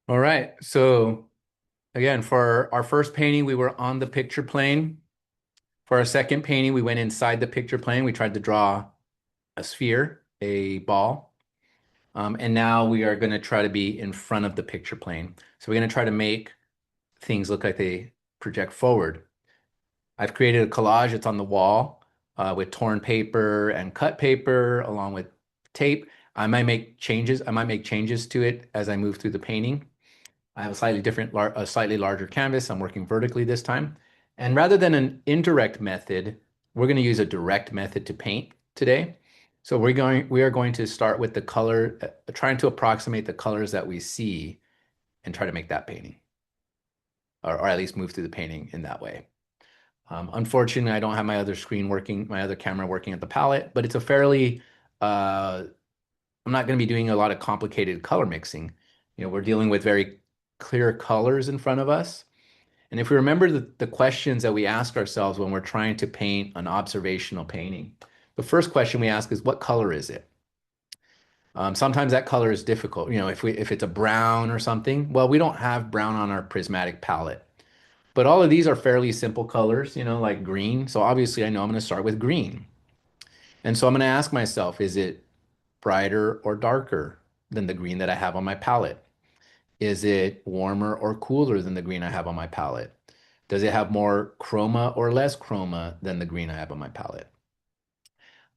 All right. So again, for our first painting, we were on the picture plane. For our second painting, we went inside the picture plane. We tried to draw a sphere, a ball. And now we are going to try to be in front of the picture plane. So we're going to try to make things look like they project forward. I've created a collage. It's on the wall with torn paper and cut paper along with tape. I might make changes. I might make changes to it as I move through the painting. I have a slightly different, a slightly larger canvas. I'm working vertically this time. And rather than an indirect method, we're going to use a direct method to paint today. So we are going to start with the color, trying to approximate the colors that we see and try to make that painting, or at least move through the painting in that way. Unfortunately, I don't have my other screen working, my other camera working at the palette, but it's a fairly, I'm not going to be doing a lot of complicated color mixing. We're dealing with very clear colors in front of us. And if we remember the questions that we ask ourselves when we're trying to paint an observational painting, the first question we ask is, what color is it? Sometimes that color is difficult. If it's a brown or something, well, we don't have brown on our prismatic palette. But all of these are fairly simple colors, like green. So obviously I know I'm going to start with green. And so I'm going to ask myself, is it brighter or darker than the green that I have on my palette? Is it warmer or cooler than the green I have on my palette? Does it have more chroma or less chroma than the green I have on my palette?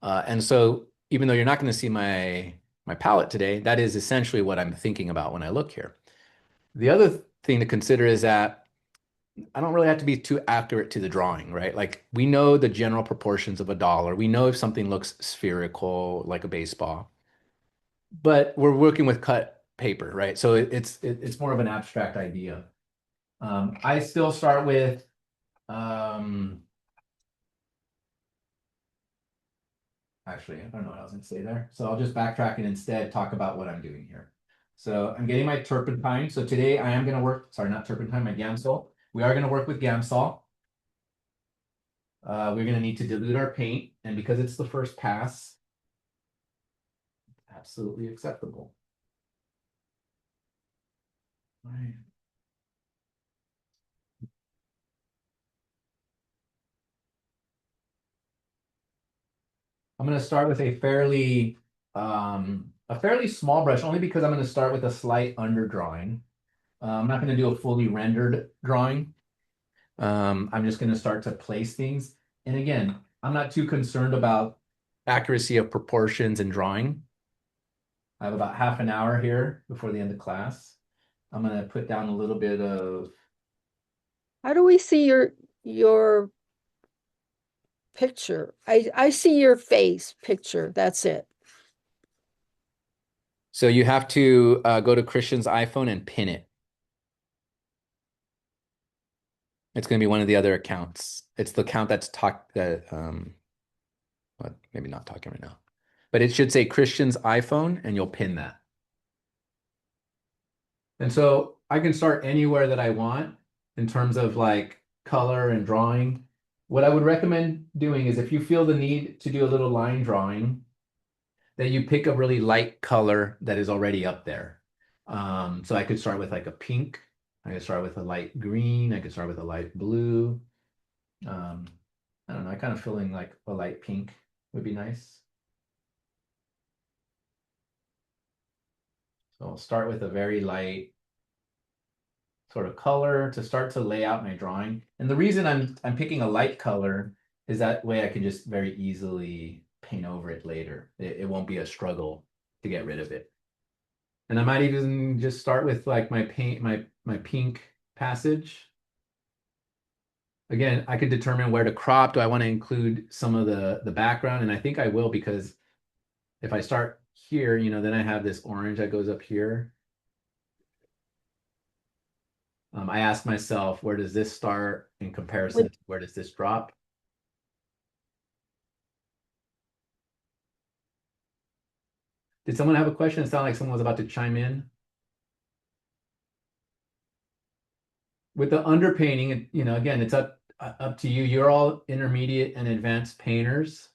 And so even though you're not going to see my palette today, that is essentially what I'm thinking about when I look here. The other thing to consider is that I don't really have to be too accurate to the drawing, right? Like we know the general proportions of a dollar. We know if something looks spherical, like a baseball, but we're working with cut paper, right? So it's more of an abstract idea. I still start with um, actually, I don't know what I was going to say there. So I'll just backtrack and instead talk about what I'm doing here. So I'm getting my turpentine. So today I am going to work, sorry, not turpentine, my Gamsol. We are going to work with Gamsol. We're going to need to dilute our paint. And because it's the first pass, absolutely acceptable. All right. I'm going to start with a fairly small brush, only because I'm going to start with a slight underdrawing. I'm not going to do a fully rendered drawing. I'm just going to start to place things. And again, I'm not too concerned about accuracy of proportions and drawing. I have about half an hour here before the end of class. I'm going to put down a little bit of, How do we see your picture? I see your face picture. That's it. so you have to go to Christian's iPhone and pin it. It's going to be one of the other accounts. It's the account that's well, maybe not talking right now, but it should say Christian's iPhone and you'll pin that. And so I can start anywhere that I want in terms of like color and drawing. What I would recommend doing is if you feel the need to do a little line drawing, that you pick a really light color that is already up there. So I could start with like a pink. I could start with a light green. I could start with a light blue. Um, I don't know. I kind of feeling like a light pink would be nice. So I'll start with a very light sort of color to start to lay out my drawing. And the reason I'm picking a light color is that way I can just very easily paint over it later. It won't be a struggle to get rid of it. And I might even just start with like my pink passage. Again, I could determine where to crop. Do I want to include some of the background? And I think I will, because if I start here, then I have this orange that goes up here. I ask myself, where does this start in comparison With to where does this drop? Did someone have a question? It sounded like someone was about to chime in. With the underpainting, again, it's up to you. You're all intermediate and advanced painters.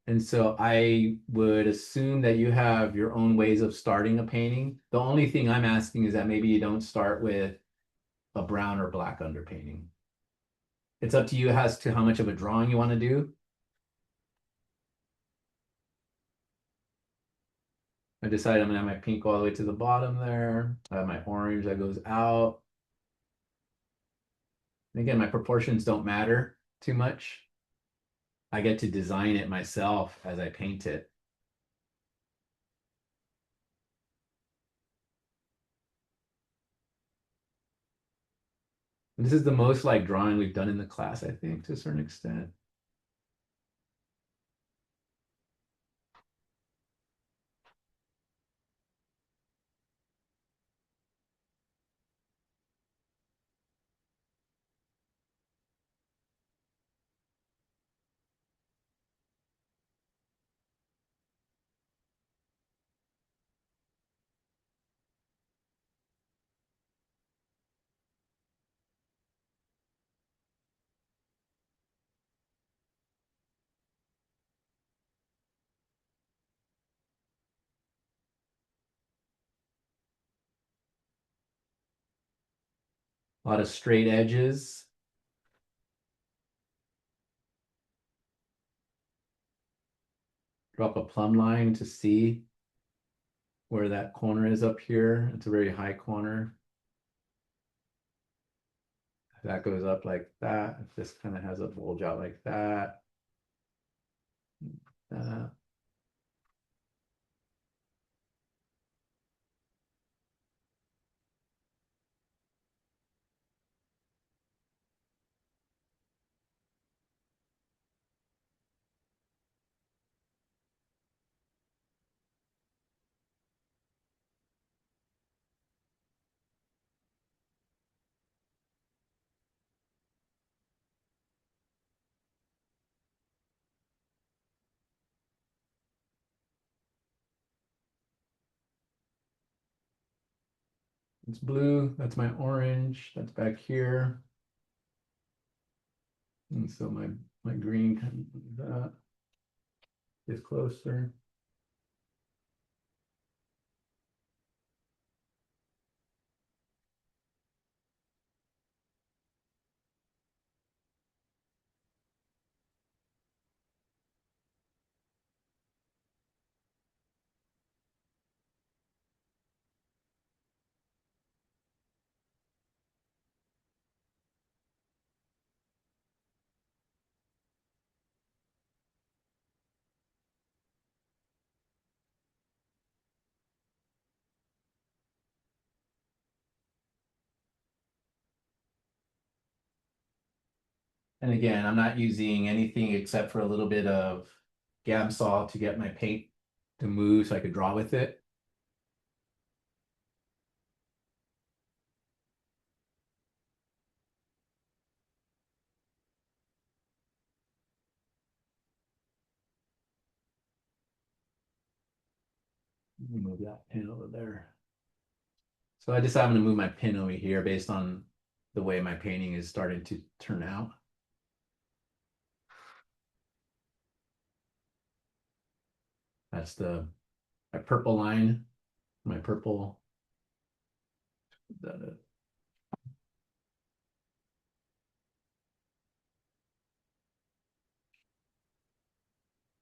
And so I would assume that you have your own ways of starting a painting. The only thing I'm asking is that maybe you don't start with a brown or black underpainting. It's up to you as to how much of a drawing you want to do. I decided I'm gonna have my pink all the way to the bottom there. I have my orange that goes out. And again, my proportions don't matter too much. I get to design it myself as I paint it. And this is the most like drawing we've done in the class, I think, to a certain extent. A lot of straight edges. Drop a plumb line to see where that corner is up here. It's a very high corner. That goes up like that. This kind of has a bulge out like that. Uh, it's blue. That's my orange. That's back here. And so my green kind of that is closer. And again, I'm not using anything except for a little bit of Gamsol to get my paint to move so I could draw with it. Move that pin over there. So I decided I'm going to move my pin over here based on the way my painting is starting to turn out. That's the my purple line, my purple.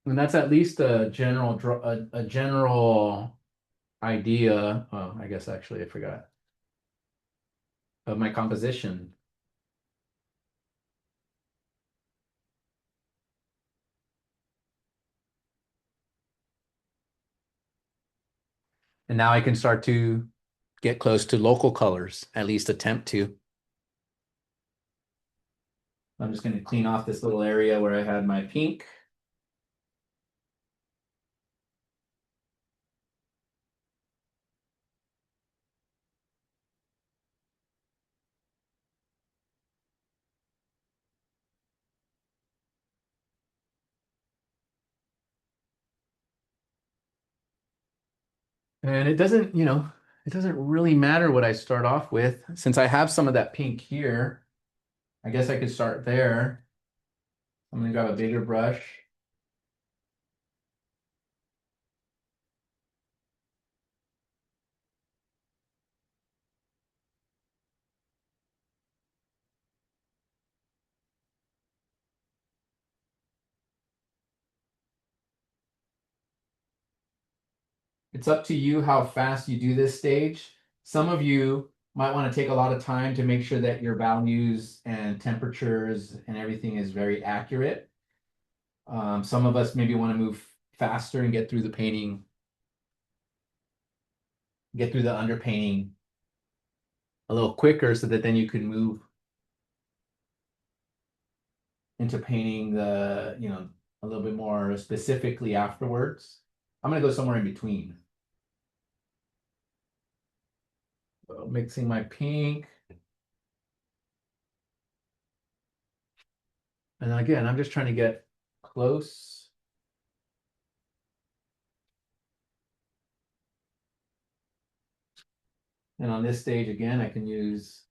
And that's at least a general a general idea. Oh, I guess actually I forgot of my composition. And now I can start to get close to local colors, at least attempt to. I'm just going to clean off this little area where I had my pink. And it doesn't, it doesn't really matter what I start off with. Since I have some of that pink here, I guess I could start there. I'm going to grab a bigger brush. It's up to you how fast you do this stage. Some of you might want to take a lot of time to make sure that your values and temperatures and everything is very accurate. Some of us maybe want to move faster and get through the painting, get through the underpainting a little quicker so that then you can move into painting a little bit more specifically afterwards. I'm gonna go somewhere in between. So mixing my pink. And then again, I'm just trying to get close. And on this stage, again, I can use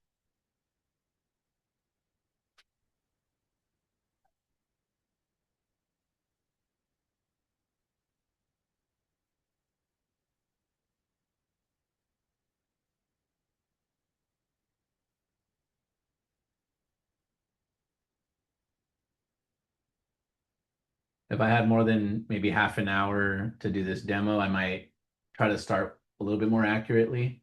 if I had more than maybe half an hour to do this demo, I might try to start a little bit more accurately.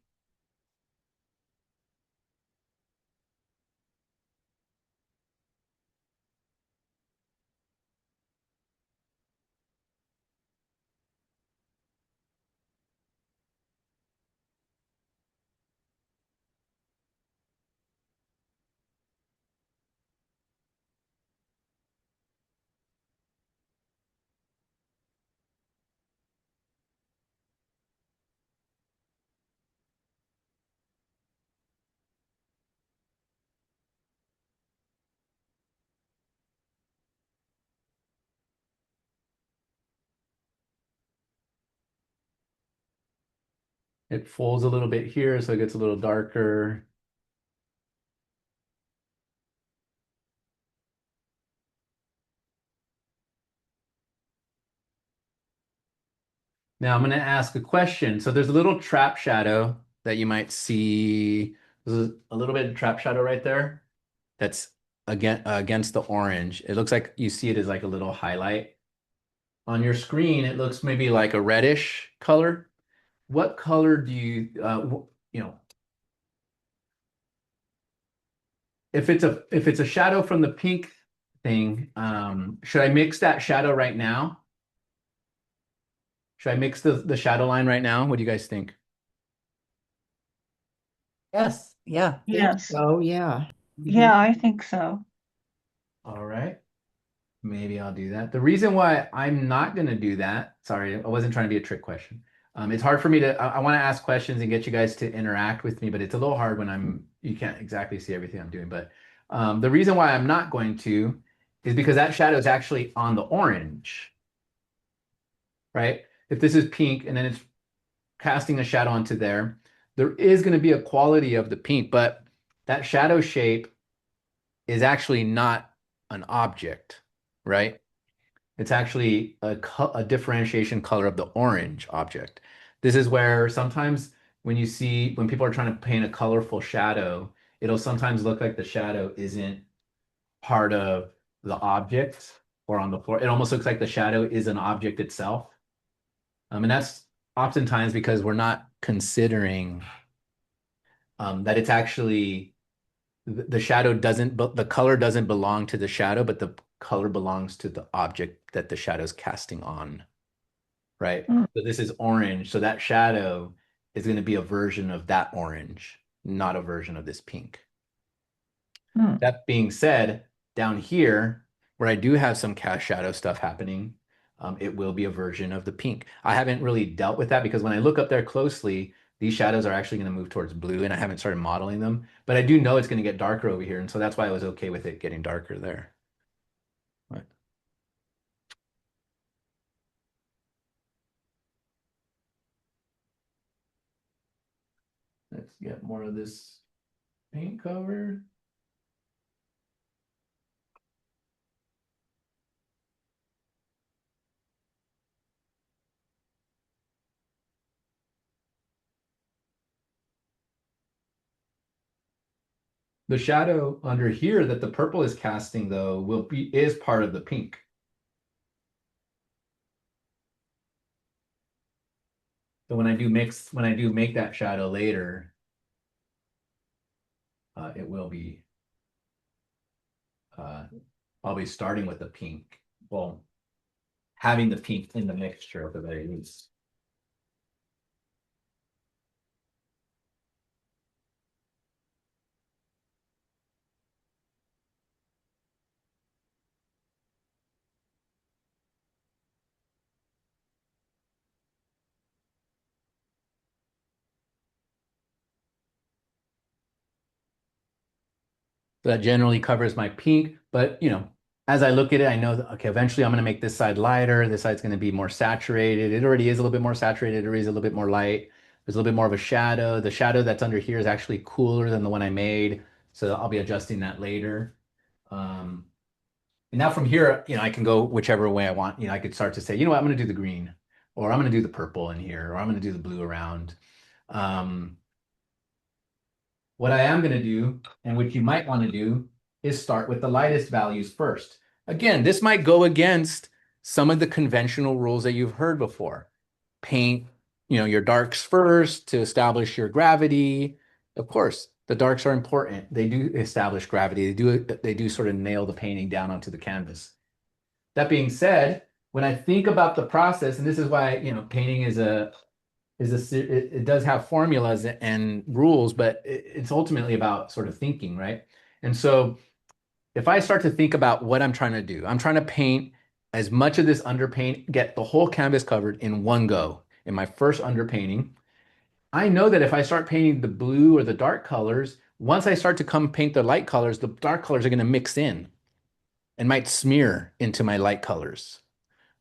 It folds a little bit here, so it gets a little darker. Now I'm going to ask a question. So there's a little trap shadow that you might see. There's a little bit of trap shadow right there. That's against the orange. It looks like you see it as like a little highlight. On your screen, it looks maybe like a reddish color. What color do you know, if it's a shadow from the pink thing, should I mix that shadow right now? Should I mix the shadow line right now? What do you guys think? Yes, yeah, think Yes. so, yeah. Yeah, I think so. All right. Maybe I'll do that. The reason why I'm not going to do that, sorry, I wasn't trying to be a trick question. It's hard for me to, I want to ask questions and get you guys to interact with me, but it's a little hard when you can't exactly see everything I'm doing. But the reason why I'm not going to is because that shadow is actually on the orange, right? If this is pink and then it's casting a shadow onto there, there is going to be a quality of the pink, but that shadow shape is actually not an object, right? It's actually a differentiation color of the orange object. This is where sometimes when people are trying to paint a colorful shadow, it'll sometimes look like the shadow isn't part of the object or on the floor. It almost looks like the shadow is an object itself. And that's oftentimes because we're not considering that it's actually the shadow doesn't, but the color doesn't belong to the shadow, but the color belongs to the object that the shadow is casting on, right? Mm, So this is orange. So that shadow is going to be a version of that orange, not a version of this pink. mm, That being said, down here, where I do have some cast shadow stuff happening, it will be a version of the pink. I haven't really dealt with that because when I look up there closely, these shadows are actually going to move towards blue and I haven't started modeling them, but I do know it's going to get darker over here. And so that's why I was okay with it getting darker there. Right. Let's get more of this paint cover. The shadow under here that the purple is casting though is part of the pink. So when I do make that shadow later, it will be I'll be starting with the pink. Well, having the pink in the mixture at the very least. So that generally covers my pink, but as I look at it, I know that, okay, eventually I'm going to make this side lighter. This side's going to be more saturated. It already is a little bit more saturated. It already is a little bit more light. There's a little bit more of a shadow. The shadow that's under here is actually cooler than the one I made. So I'll be adjusting that later. Um, and now from here, I can go whichever way I want. I could start to say, you know what, I'm going to do the green, or I'm going to do the purple in here, or I'm going to do the blue around. What I am going to do, and what you might want to do, is start with the lightest values first. Again, this might go against some of the conventional rules that you've heard before. Paint, your darks first to establish your gravity. Of course, the darks are important. They do establish gravity. They do sort of nail the painting down onto the canvas. That being said, when I think about the process, and this is why, painting it does have formulas and rules, but it's ultimately about sort of thinking, right? And so if I start to think about what I'm trying to do, I'm trying to paint as much of this underpaint, get the whole canvas covered in one go in my first underpainting. I know that if I start painting the blue or the dark colors, once I start to come paint the light colors, the dark colors are going to mix in and might smear into my light colors.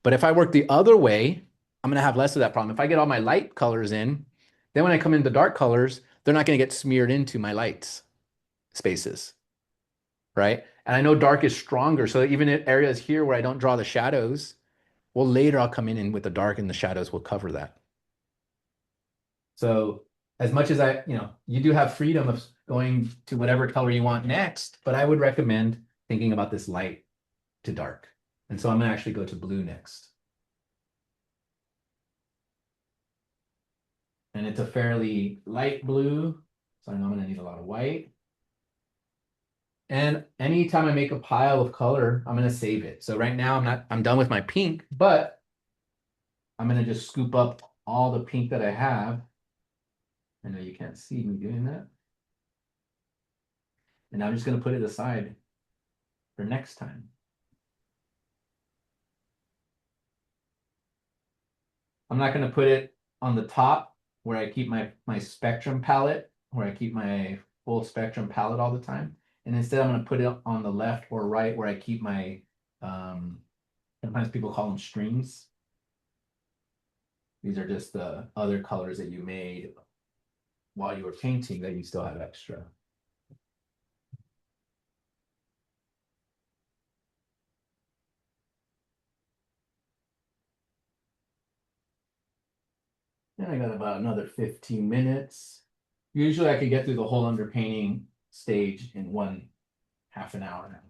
But if I work the other way, I'm going to have less of that problem. If I get all my light colors in, then when I come into the dark colors, they're not going to get smeared into my lights spaces, right? And I know dark is stronger. So even in areas here where I don't draw the shadows, well, later I'll come in with the dark and the shadows will cover that. So as much as you do have freedom of going to whatever color you want next, but I would recommend thinking about this light to dark. And so I'm going to actually go to blue next. And it's a fairly light blue, so I know I'm going to need a lot of white. And anytime I make a pile of color, I'm going to save it. So right now I'm done with my pink, but I'm going to just scoop up all the pink that I have. I know you can't see me doing that. And I'm just going to put it aside for next time. I'm not going to put it on the top where I keep my spectrum palette, where I keep my full spectrum palette all the time. And instead I'm going to put it on the left or right where I keep my, sometimes people call them streams. These are just the other colors that you made while you were painting that you still have extra. And I got about another 15 minutes. Usually I could get through the whole underpainting stage in one half an hour.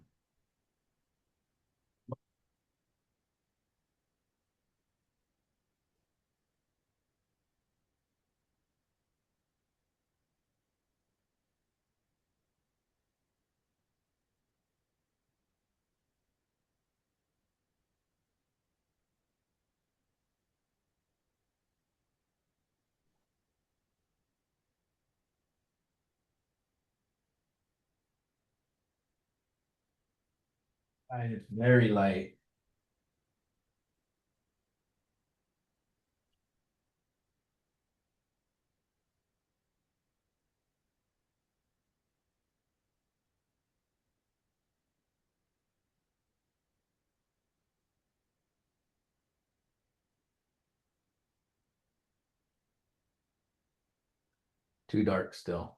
It's very light. Too dark still.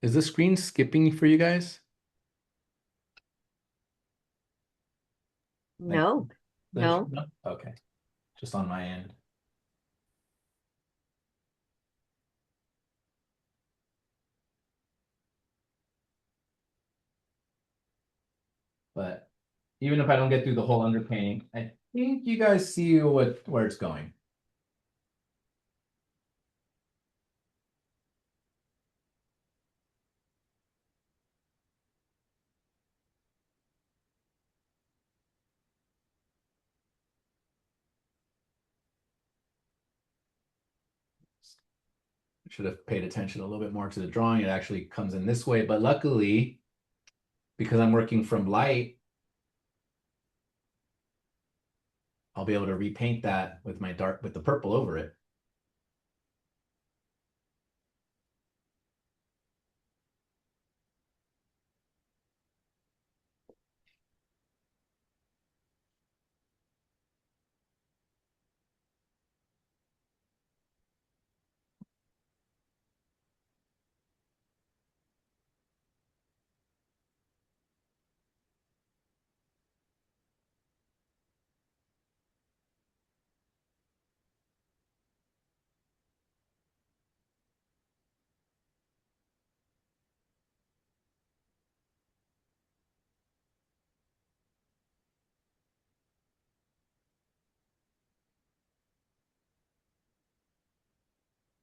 Is the screen skipping for you guys? Like, No, no. Okay. Just on my end. But even if I don't get through the whole underpainting, I think you guys see where it's going. Should have paid attention a little bit more to the drawing. It actually comes in this way, but luckily, because I'm working from light, I'll be able to repaint that with my dark, with the purple over it.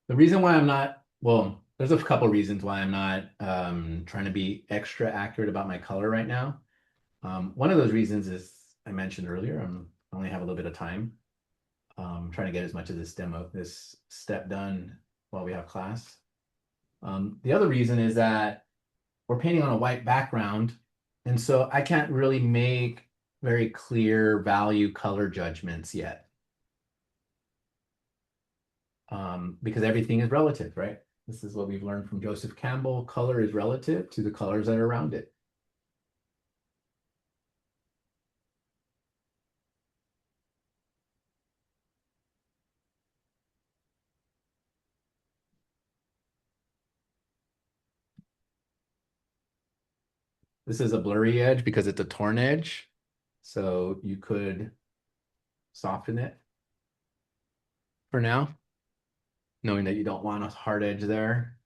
The reason why I'm not, well, there's a couple reasons why I'm not trying to be extra accurate about my color right now. One of those reasons is I mentioned earlier, I only have a little bit of time. Trying to get as much of this step done while we have class. The other reason is that we're painting on a white background, and so I can't really make very clear value color judgments yet. Because everything is relative, right? This is what we've learned from Joseph Campbell. Color is relative to the colors that are around it. This is a blurry edge because it's a torn edge. So you could soften it for now, knowing that you don't want a hard edge there.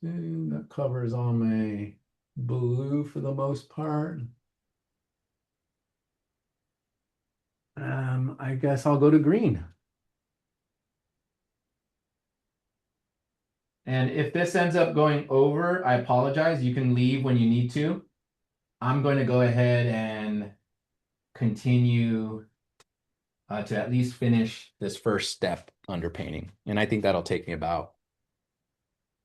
That covers all my blue for the most part. I guess I'll go to green. And if this ends up going over, I apologize. You can leave when you need to. I'm going to go ahead and continue to at least finish this first step under painting. And I think that'll take me about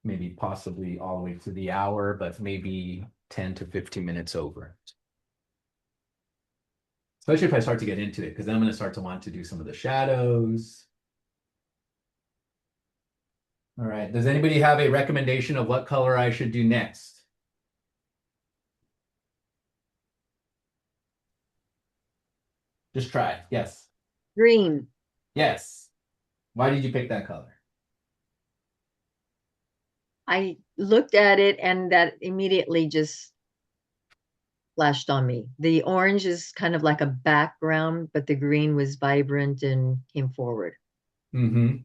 maybe possibly all the way to the hour, but maybe 10 to 15 minutes over. Especially if I start to get into it, because then I'm going to start to want to do some of the shadows. All right. Does anybody have a recommendation of what color I should do next? Just try. Yes. Green. Yes. Why did you pick that color? I looked at it and that immediately just flashed on me. The orange is kind of like a background, but the green was vibrant and came forward. Mm-hmm.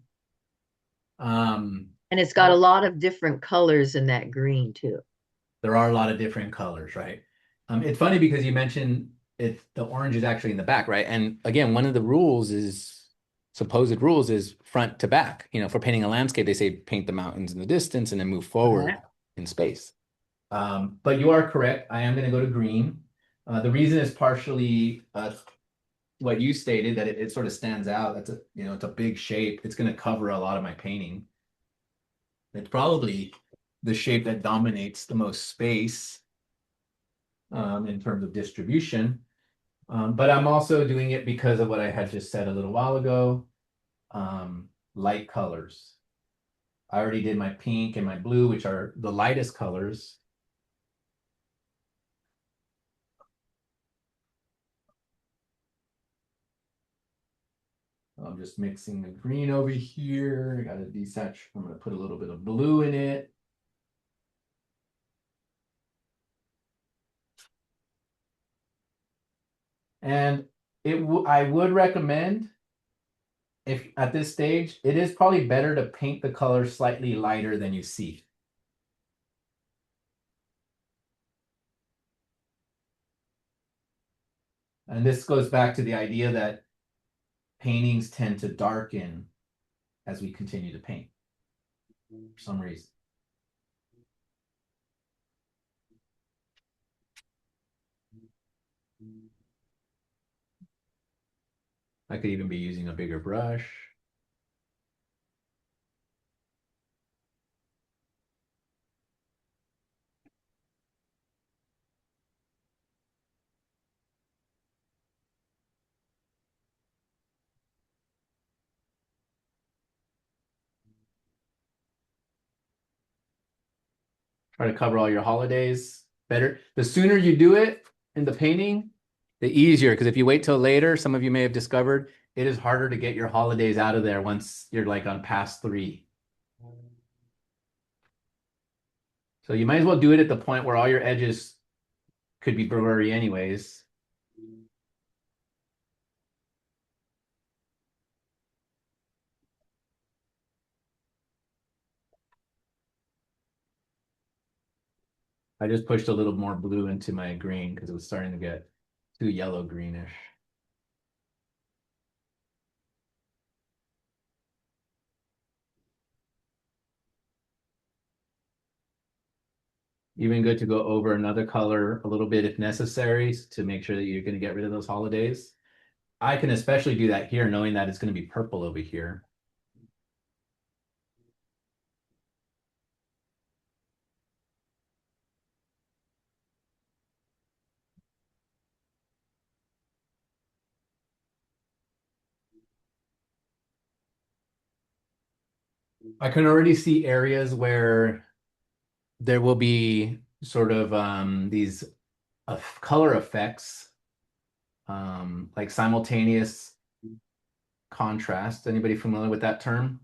And it's got a lot of different colors in that green too. There are a lot of different colors, right? It's funny because you mentioned the orange is actually in the back, right? And again, one of the rules is supposed rules is front to back. You know, for painting a landscape, they say paint the mountains in the distance and then move forward in space. But you are correct. I am going to go to green. The reason is partially what you stated, that it sort of stands out. That's it's a big shape. It's going to cover a lot of my painting. It's probably the shape that dominates the most space in terms of distribution. But I'm also doing it because of what I had just said a little while ago. Light colors. I already did my pink and my blue, which are the lightest colors. I'm just mixing the green over here. I got a desaturate. I'm going to put a little bit of blue in it. And I would recommend, if at this stage, it is probably better to paint the color slightly lighter than you see. And this goes back to the idea that paintings tend to darken as we continue to paint for some reason. I could even be using a bigger brush. Try to cover all your holidays better. The sooner you do it in the painting, the easier. Because if you wait till later, some of you may have discovered it is harder to get your holidays out of there once you're like on past 3. So you might as well do it at the point where all your edges could be blurry anyways. I just pushed a little more blue into my green because it was starting to get too yellow greenish. Even good to go over another color a little bit if necessary to make sure that you're going to get rid of those holidays. I can especially do that here, knowing that it's going to be purple over here. I can already see areas where there will be sort of these color effects, like simultaneous contrast. Anybody familiar with that term?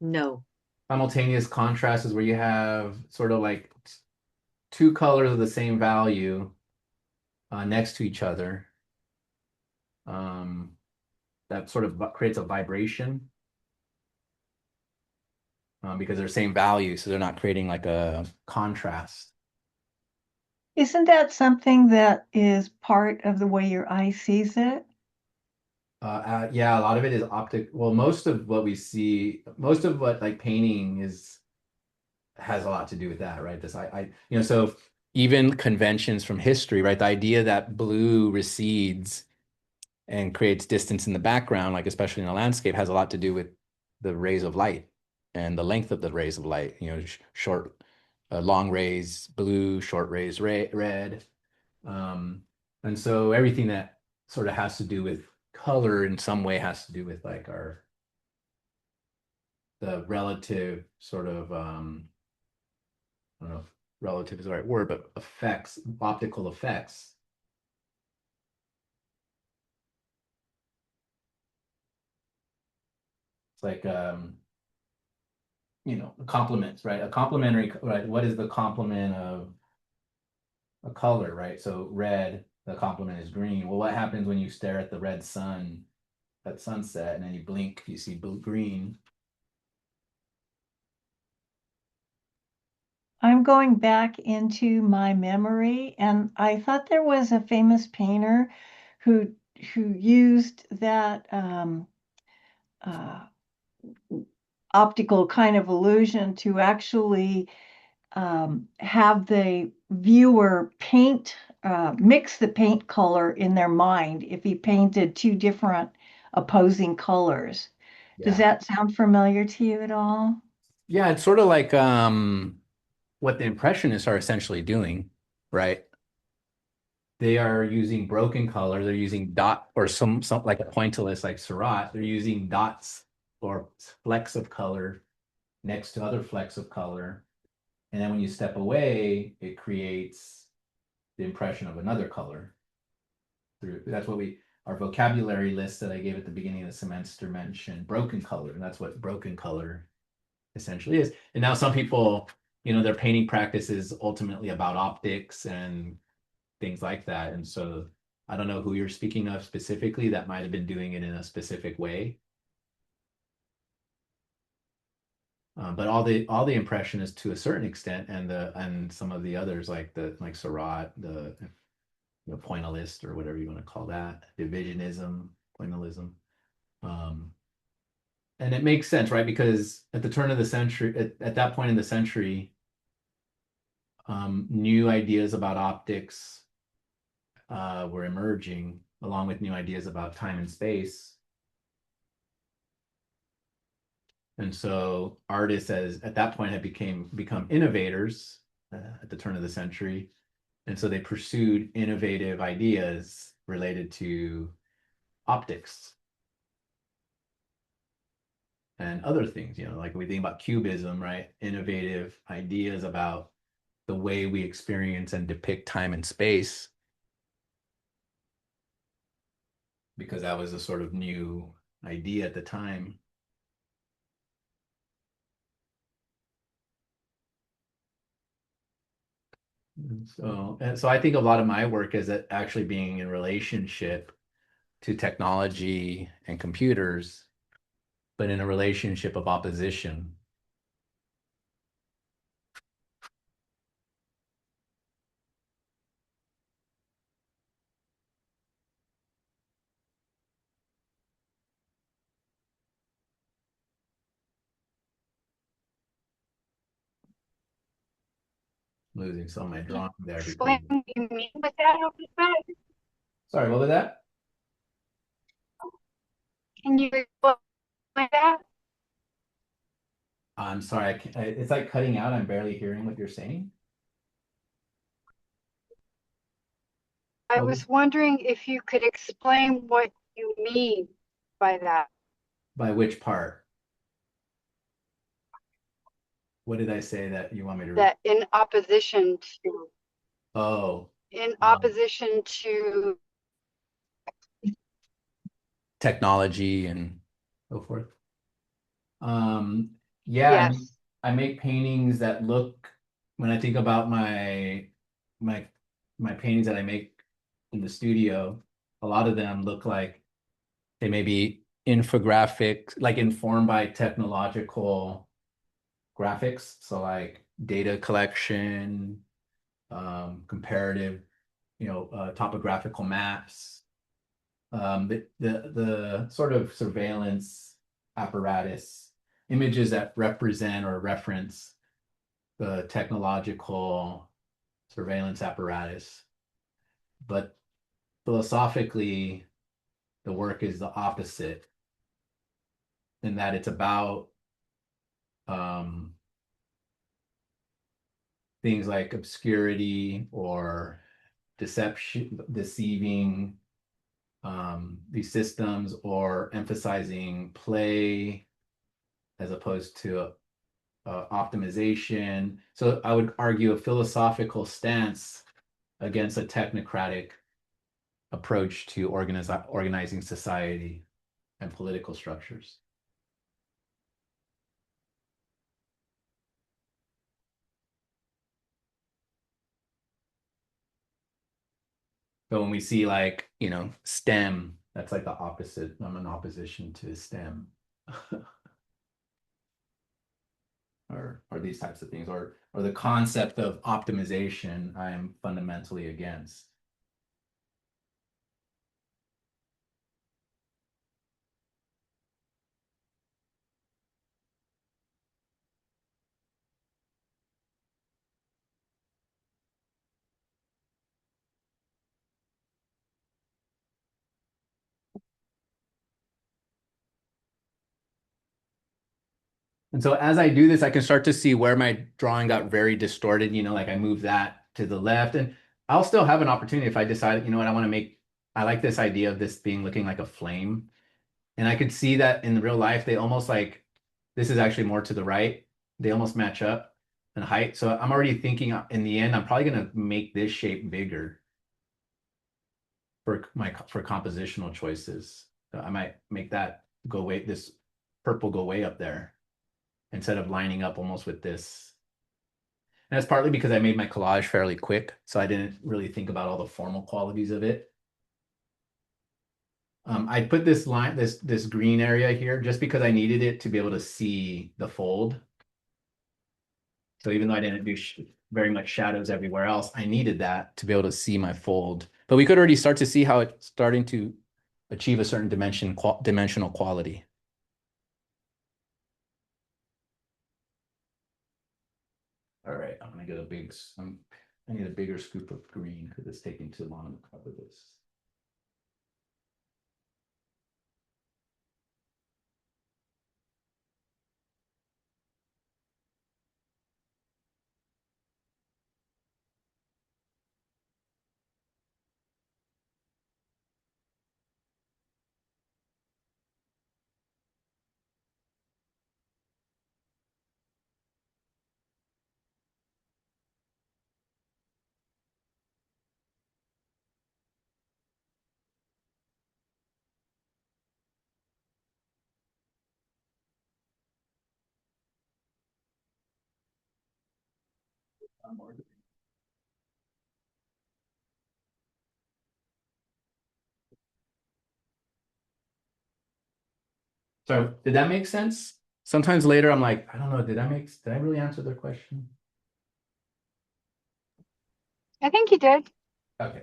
No. Simultaneous contrast is where you have sort of like 2 colors of the same value next to each other. That sort of creates a vibration because they're same value, so they're not creating like a contrast. Isn't that something that is part of the way your eye sees it? Yeah, a lot of it is optic. Well, most of what we see, most of what like painting has a lot to do with that, right? So even conventions from history, right? The idea that blue recedes and creates distance in the background, like especially in a landscape, has a lot to do with the rays of light and the length of the rays of light. Short, long rays blue, short rays red, and so everything that sort of has to do with color in some way has to do with like the relative sort of I don't know if relative is the right word, but effects, optical effects. It's like complements, right? A complementary, right? What is the complement of a color, right? So red, the complement is green. Well, what happens when you stare at the red sun at sunset and then you blink, you see blue green? I'm going back into my memory, and I thought there was a famous painter who used that uh, optical kind of illusion to actually have the viewer mix the paint color in their mind if he painted 2 different opposing colors. Does Yeah. that sound familiar to you at all? Yeah, it's sort of like what the impressionists are essentially doing, right? They are using broken color. They're using dot or some like a pointillist like Seurat. They're using dots or flecks of color next to other flecks of color. And then when you step away, it creates the impression of another color. through. That's what our vocabulary list that I gave at the beginning of the semester mentioned broken color, and that's what broken color essentially is. And now some people, their painting practice is ultimately about optics and things like that. And so I don't know who you're speaking of specifically that might have been doing it in a specific way. But all the impressionists to a certain extent, and some of the others like Seurat, the pointillist or whatever you want to call that, divisionism, pointillism. And it makes sense, right? Because at the turn of the century, at that point in the century, new ideas about optics were emerging, along with new ideas about time and space. And so artists, at that point, had become innovators at the turn of the century. And so they pursued innovative ideas related to optics and other things, like we think about cubism, right? Innovative ideas about the way we experience and depict time and space, because that was a sort of new idea at the time. And so I think a lot of my work is actually being in relationship to technology and computers, but in a relationship of opposition. Losing some of my drawing there. Explain what you mean with that a little bit. Sorry, what was that? Can you explain that? I'm sorry, it's like cutting out. I'm barely hearing what you're saying. I What was wondering if you could explain what you mean by that. By which part? What did I say that you want me to That in opposition to, Oh, in opposition to, technology and so forth. Yeah, yes. I make paintings that look, when I think about my paintings that I make in the studio, a lot of them look like they may be infographics, like informed by technological graphics. So like data collection, comparative, topographical maps, the sort of surveillance apparatus, images that represent or reference the technological surveillance apparatus. But philosophically, the work is the opposite, in that it's about things like obscurity or deceiving these systems, or emphasizing play as opposed to optimization. So I would argue a philosophical stance against a technocratic approach to organizing society and political structures. So when we see STEM, that's like the opposite. I'm in opposition to STEM. or these types of things, or the concept of optimization, I am fundamentally against. And so as I do this, I can start to see where my drawing got very distorted, like I move that to the left, and I'll still have an opportunity if I decide, what I want to make. I like this idea of this being looking like a flame. And I could see that in real life, they almost this is actually more to the right. They almost match up in height. So I'm already thinking in the end, I'm probably going to make this shape bigger. for compositional choices. So I might make that go way, this purple go way up there instead of lining up almost with this. And that's partly because I made my collage fairly quick, so I didn't really think about all the formal qualities of it. I put this line, this green area here, just because I needed it to be able to see the fold. So even though I didn't do very much shadows everywhere else, I needed that to be able to see my fold. But we could already start to see how it's starting to achieve a certain dimensional quality. All right, I'm gonna get a big, I need a bigger scoop of green because it's taking too long to cover this. So did that make sense? Sometimes later I'm like, I don't know, did I really answer their question? I think you did. Okay.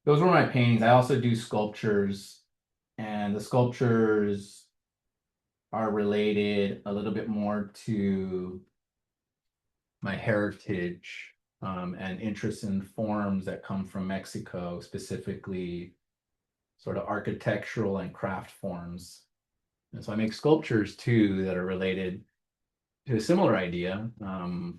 Those were my paintings. I also do sculptures, and the sculptures are related a little bit more to my heritage and interest in forms that come from Mexico, specifically sort of architectural and craft forms. And so I make sculptures too that are related to a similar idea,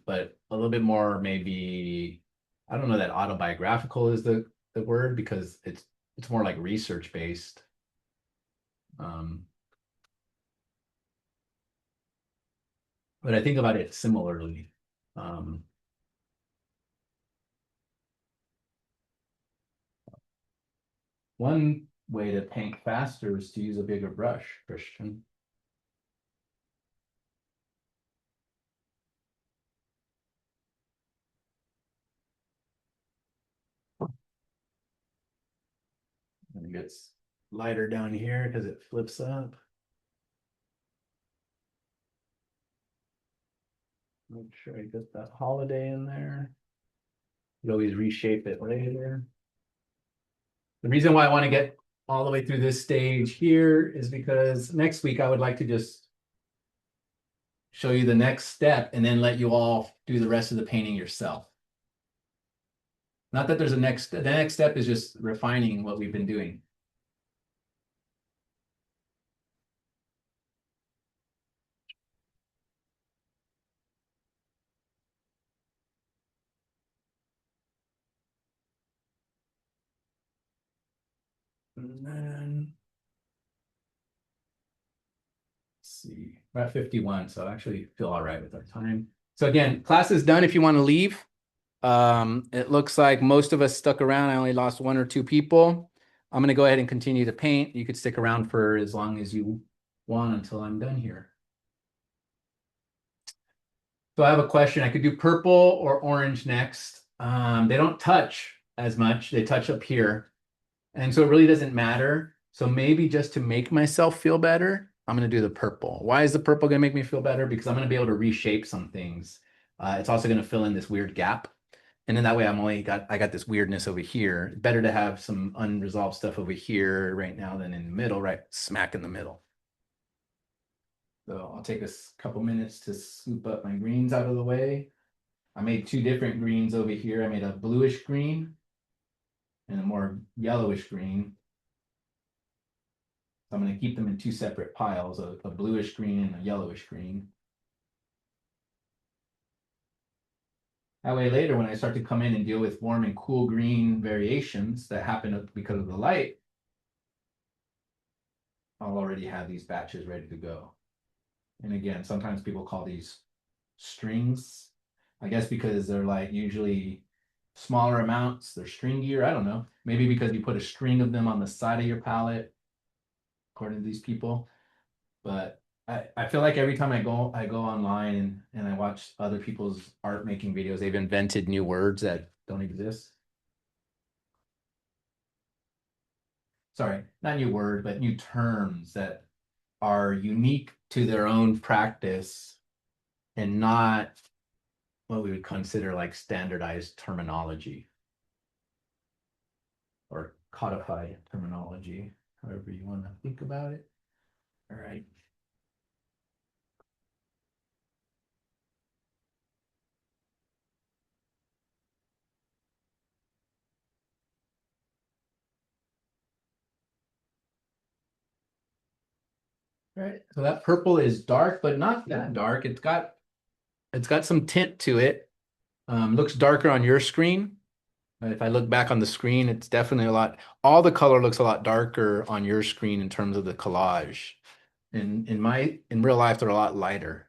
but a little bit more maybe, I don't know that autobiographical is the word, because it's more like research based. But I think about it similarly. One way to paint faster is to use a bigger brush, Christian. And it gets lighter down here because it flips up. Make sure I get that holiday in there. You always reshape it later. The reason why I want to get all the way through this stage here is because next week I would like to just show you the next step and then let you all do the rest of the painting yourself. Not that there's a the next step is just refining what we've been doing. And then, let's see, we're at 51, so I actually feel all right with our time. So again, class is done if you want to leave. It looks like most of us stuck around. I only lost 1 or 2 people. I'm going to go ahead and continue to paint. You could stick around for as long as you want until I'm done here. So I have a question. I could do purple or orange next. They don't touch as much. They touch up here. And so it really doesn't matter. So maybe just to make myself feel better, I'm going to do the purple. Why is the purple going to make me feel better? Because I'm going to be able to reshape some things. It's also going to fill in this weird gap. And then that way I got this weirdness over here. Better to have some unresolved stuff over here right now than in the middle, right smack in the middle. So I'll take a couple minutes to scoop up my greens out of the way. I made 2 different greens over here. I made a bluish green and a more yellowish green. So I'm going to keep them in 2 separate piles, a bluish green and a yellowish green. That way later, when I start to come in and deal with warm and cool green variations that happen because of the light, I'll already have these batches ready to go. And again, sometimes people call these strings, I guess because they're like usually smaller amounts, they're stringier. I don't know. Maybe because you put a string of them on the side of your palette, according to these people. But I feel like every time I go online and I watch other people's art making videos, they've invented new words that don't exist. Sorry, not new word, but new terms that are unique to their own practice and not what we would consider like standardized terminology or codified terminology, however you want to think about it. All right. All right. So that purple is dark, but not that dark. It's got some tint to it. Looks darker on your screen. If I look back on the screen, it's definitely a lot. All the color looks a lot darker on your screen in terms of the collage. In real life, they're a lot lighter.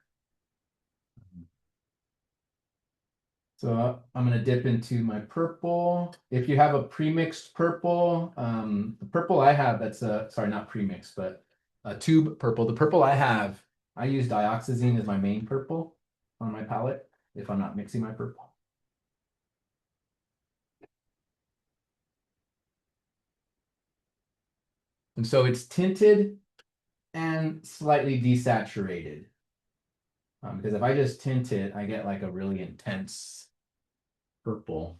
So I'm going to dip into my purple. If you have a pre-mixed purple, the purple I have, that's sorry, not pre-mixed, but a tube purple. The purple I have, I use dioxazine as my main purple on my palette if I'm not mixing my purple. And so it's tinted and slightly desaturated. Because if I just tint it, I get like a really intense purple.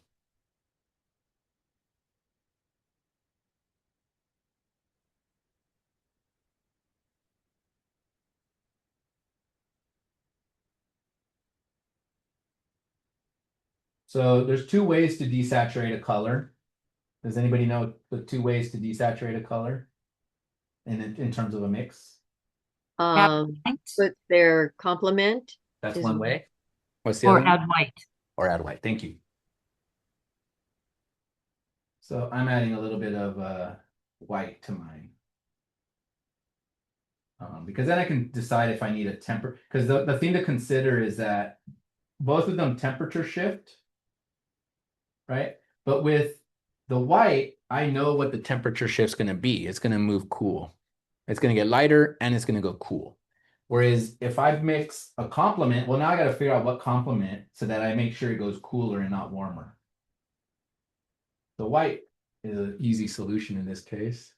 So there's two ways to desaturate a color. Does anybody know the two ways to desaturate a color in terms of a mix? But their complement That's is one way. What's the Or other one? add white. Or add white. Thank you. So I'm adding a little bit of white to mine. Because then I can decide if I need a temper. Because the thing to consider is that both of them temperature shift, right? But with the white, I know what the temperature shift's going to be. It's going to move cool. It's going to get lighter and it's going to go cool. Whereas if I mix a complement, well, now I got to figure out what complement so that I make sure it goes cooler and not warmer. The white is an easy solution in this case.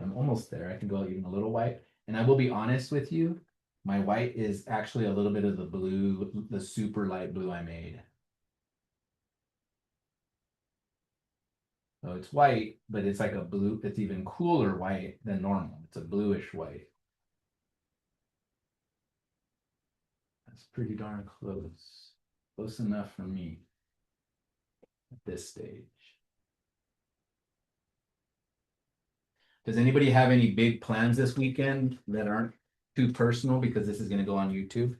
I'm almost there. I can go even a little white. And I will be honest with you, my white is actually a little bit of the blue, the super light blue I made. So it's white, but it's like a blue, it's even cooler white than normal. It's a bluish white. That's pretty darn close. Close enough for me at this stage. Does anybody have any big plans this weekend that aren't too personal because this is going to go on YouTube?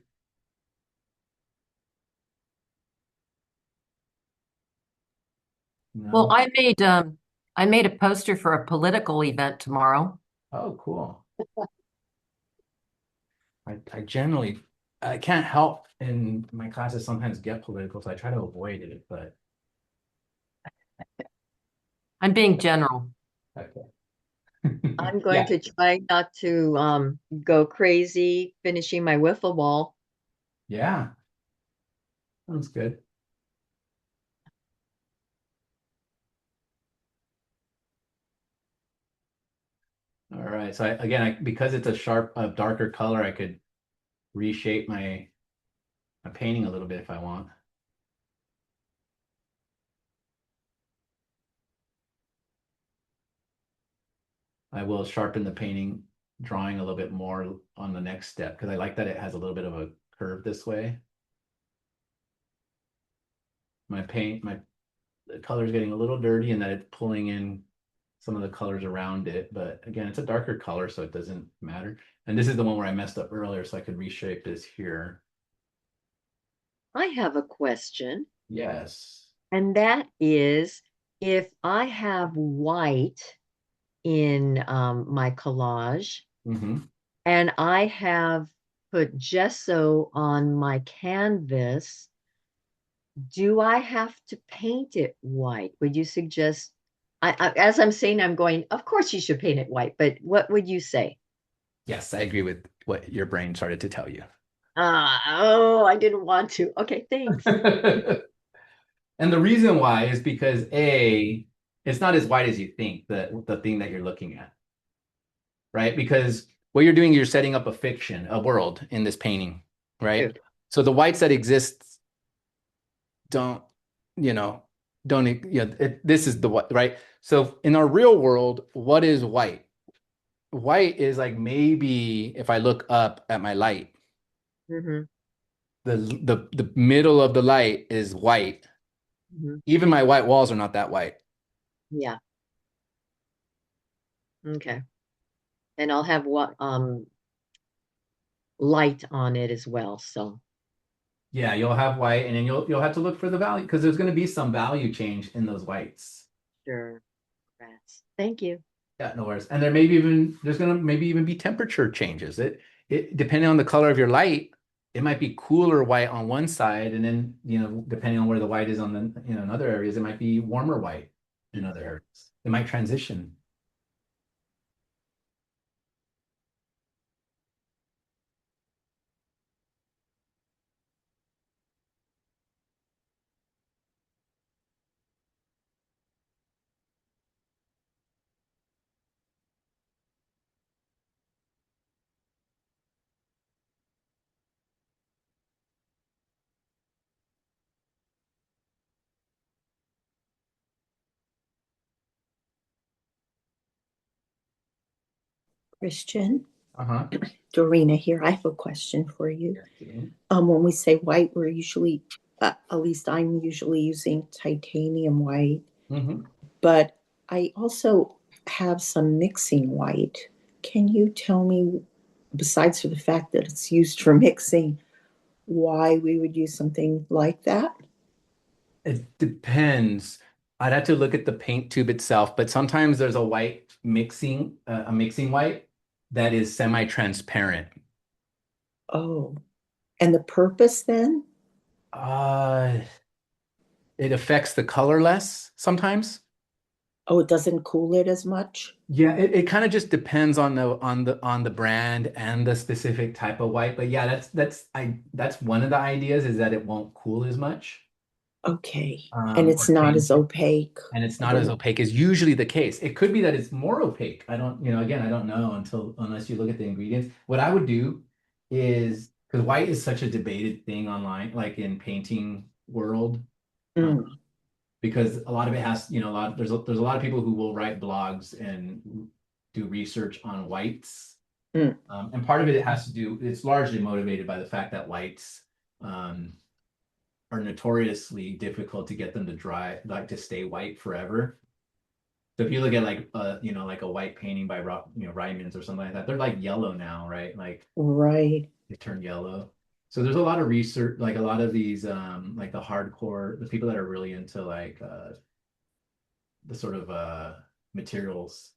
No? Well, I made a poster for a political event tomorrow. Oh, cool. I generally I can't help in my classes sometimes get political, so I try to avoid it, but I'm being general. okay. I'm going Yeah, to try not to go crazy finishing my wiffle ball. yeah. Sounds good. All right. So again, because it's a darker color, I could reshape my painting a little bit if I want. I will sharpen the painting drawing a little bit more on the next step because I like that it has a little bit of a curve this way. My color is getting a little dirty and that it's pulling in some of the colors around it. But again, it's a darker color, so it doesn't matter. And this is the one where I messed up earlier, so I could reshape this here. I have a question, Yes. and that is if I have white in my collage Mm-hmm. and I have put gesso on my canvas, do I have to paint it white? Would you suggest, as I'm saying, I'm going, of course you should paint it white, but what would you say? Yes, I agree with what your brain started to tell you. Oh, I didn't want to. Okay, thanks. And the reason why is because A, it's not as white as you think, the thing that you're looking at, right? Because what you're doing, you're setting up a fiction, a world in this painting, right? True. So the whites that exist don't, you know, don't, this is the what, right? So in our real world, what is white? White is like maybe if I look up at my light, Hmm. the middle of the light is white. Hmm. Even my white walls are not that white. Yeah. Okay. And I'll have what light on it as well. So Yeah, you'll have white, and then you'll have to look for the value because there's going to be some value change in those whites. sure. Rats. Thank you. Yeah, no worries. And there maybe even there's going to maybe even be temperature changes. It depending on the color of your light, it might be cooler white on one side, and then depending on where the white is on the in other areas, it might be warmer white in other areas. It might transition. Christian, Uh-huh. Dorina here. I have a question for you. Yeah. When we say white, we're usually, at least I'm usually using titanium white, Mm-hmm. but I also have some mixing white. Can you tell me, besides for the fact that it's used for mixing, why we would use something like that? It depends. I'd have to look at the paint tube itself, but sometimes there's a mixing white that is semi-transparent. Oh, and the purpose then? Uh, it affects the color less sometimes. Oh, it doesn't cool it as much? Yeah, it kind of just depends on the brand and the specific type of white. But yeah, that's one of the ideas is that it won't cool as much. Okay. And it's Or not change. as opaque. And it's I not as don't. opaque as usually the case. It could be that it's more opaque. I don't, again, I don't know unless you look at the ingredients. What I would do is because white is such a debated thing online, like in painting world, Mm, because a lot of it has, there's a lot of people who will write blogs and do research on whites. mm. And part of it has to do, it's largely motivated by the fact that whites are notoriously difficult to get them to dry, like to stay white forever. So if you look at like like a white painting by Rymans or something like that, they're like yellow now, right? Like Right. they turn yellow. So there's a lot of research, like a lot of these like the people that are really into like the sort of materials,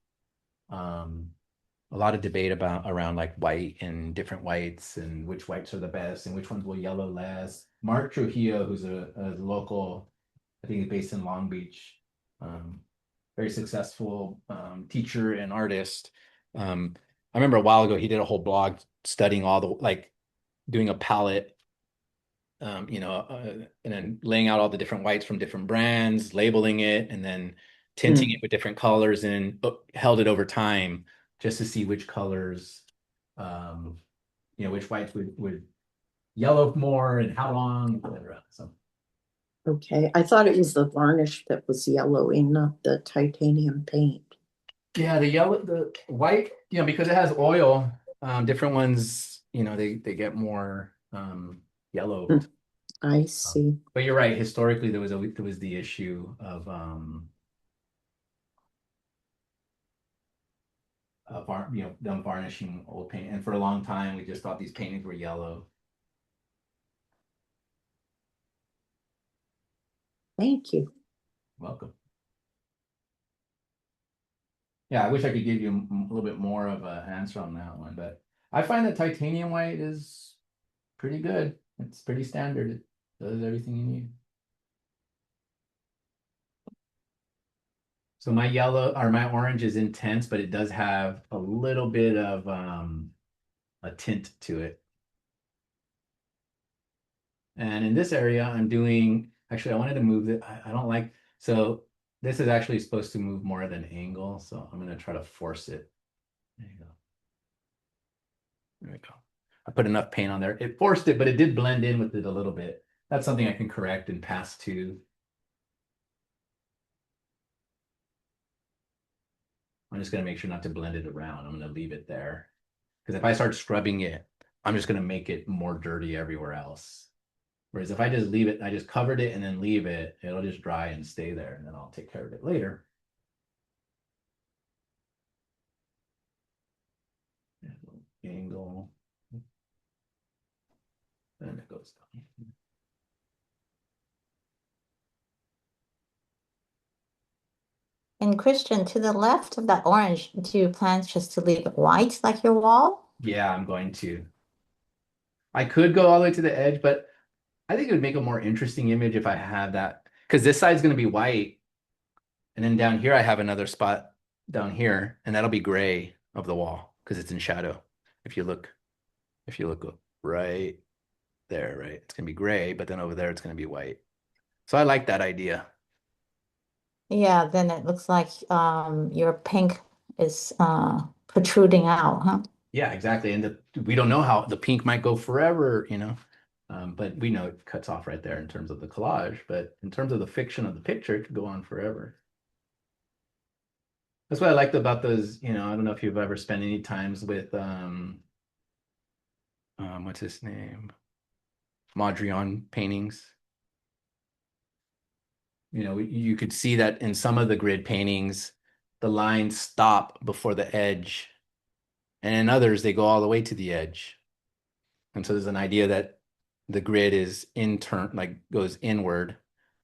um a lot of debate about around like white and different whites and which whites are the best and which ones will yellow less. Mark Trujillo, who's a local, I think he's based in Long Beach, very successful teacher and artist. I remember a while ago he did a whole blog studying all the like doing a palette, and then laying out all the different whites from different brands, labeling it, and then tinting Mm. it with different colors, and held it over time just to see which colors, um, which whites would yellow more and how long, etc. So. Okay. I thought it was the varnish that was yellowing, not the titanium paint. Yeah, the white, because it has oil, different ones, they get more yellow. Mm, I see. But you're right. Historically, there was the issue of them varnishing old paint, and for a long time, we just thought these paintings were yellow. Thank you. Welcome. Yeah, I wish I could give you a little bit more of an answer on that one, but I find that titanium white is pretty good. It's pretty standard. It does everything you need. So my yellow or my orange is intense, but it does have a little bit of a tint to it. And in this area, I'm doing, actually, I wanted to move it. I don't like, so this is actually supposed to move more at an angle. So I'm going to try to force it. There you go. There we go. I put enough paint on there. It forced it, but it did blend in with it a little bit. That's something I can correct and pass to. I'm just going to make sure not to blend it around. I'm going to leave it there. Because if I start scrubbing it, I'm just going to make it more dirty everywhere else. Whereas if I just leave it, I just covered it and then leave it, it'll just dry and stay there, and then I'll take care of it later. Angle. And it goes down. And Christian, to the left of that orange, do you plan just to leave it white like your wall? Yeah, I'm going to. I could go all the way to the edge, but I think it would make a more interesting image if I had that. Because this side's going to be white. And then down here, I have another spot down here, and that'll be gray of the wall because it's in shadow. If you look right there, right, it's going to be gray, but then over there, it's going to be white. So I like that idea. Yeah, then it looks like your pink is protruding out, huh? Yeah, exactly. And we don't know how the pink might go forever, but we know it cuts off right there in terms of the collage. But in terms of the fiction of the picture, it could go on forever. That's what I liked about those, I don't know if you've ever spent any times with what's his name? Mondrian paintings. You could see that in some of the grid paintings, the lines stop before the edge. And in others, they go all the way to the edge. And so there's an idea that the grid is like goes inward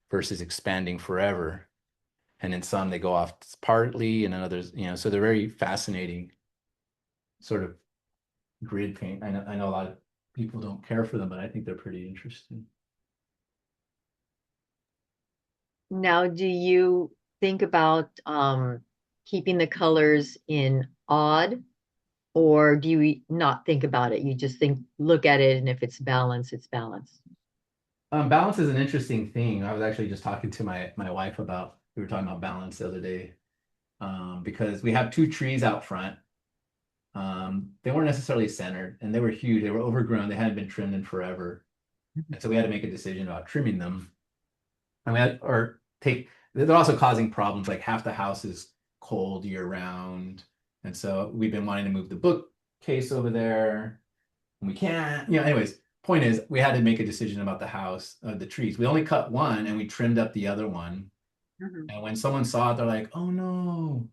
versus expanding forever. And in some, they go off partly, and in others, so they're very fascinating sort of grid paint. I know a lot of people don't care for them, but I think they're pretty interesting. Now, do you think about keeping the colors in odd, or do you not think about it? You just look at it, and if it's balanced, it's balanced. Balance is an interesting thing. I was actually just talking to my wife about, we were talking about balance the other day, because we have two trees out front. They weren't necessarily centered, and they were huge. They were overgrown. They hadn't been trimmed in forever. And so we had to make a decision about trimming them. They're also causing problems, like half the house is cold year round. And so we've been wanting to move the bookcase over there, and we can't, anyways, point is we had to make a decision about the trees. We only cut one and we trimmed up the other one. Mhm. And when someone saw it, they're like, oh no,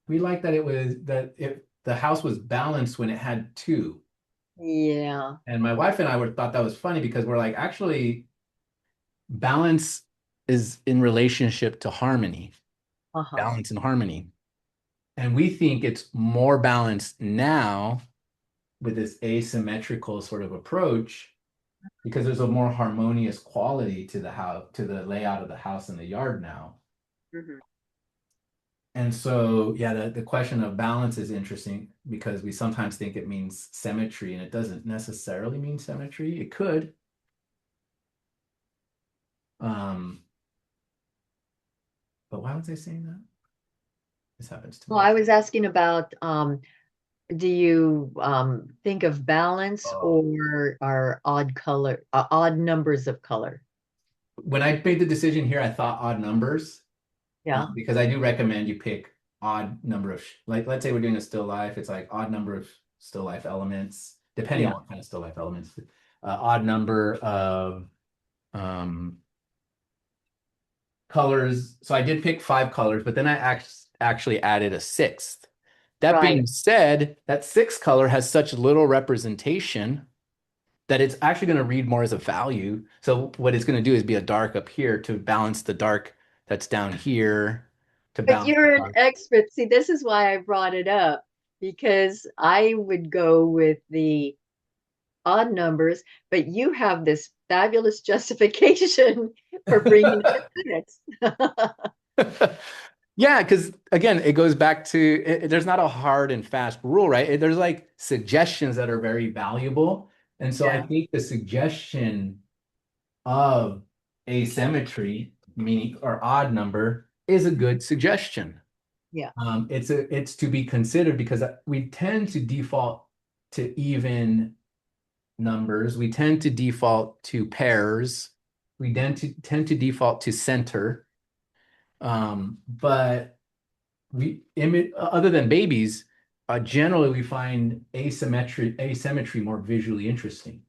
we like the house was balanced when it had two. Yeah. And my wife and I thought that was funny because we're like, actually, balance is in relationship to harmony, Uh-huh. balance and harmony. And we think it's more balanced now with this asymmetrical sort of approach because there's a more harmonious quality to the house, to the layout of the house and the yard now. Mhm. And so, yeah, the question of balance is interesting because we sometimes think it means symmetry, and it doesn't necessarily mean symmetry. It could. But why was I saying that? This happens to me. Well, I was asking about do you think of balance or odd numbers of color? When I made the decision here, I thought odd numbers. Yeah. Because I do recommend you pick odd number of, like, let's say we're doing a still life, it's like odd number of still life elements, depending on what kind of still life elements, odd number of colors. So I did pick 5 colors, but then I actually added a 6th. That being said, that 6th color has such little representation that it's actually going to read more as a value. So what it's going to do is be a dark up here to balance the dark that's down here. But you're an expert. See, this is why I brought it up, because I would go with the odd numbers, but you have this fabulous justification for bringing in 6. Yeah, because again, it goes back to there's not a hard and fast rule, right? There's like suggestions that are very valuable. And so I Yeah. think the suggestion of asymmetry, meaning or odd number, is a good suggestion. Yeah. It's to be considered because we tend to default to even numbers. We tend to default to pairs. We tend to default to center. But other than babies, generally we find asymmetry more visually interesting,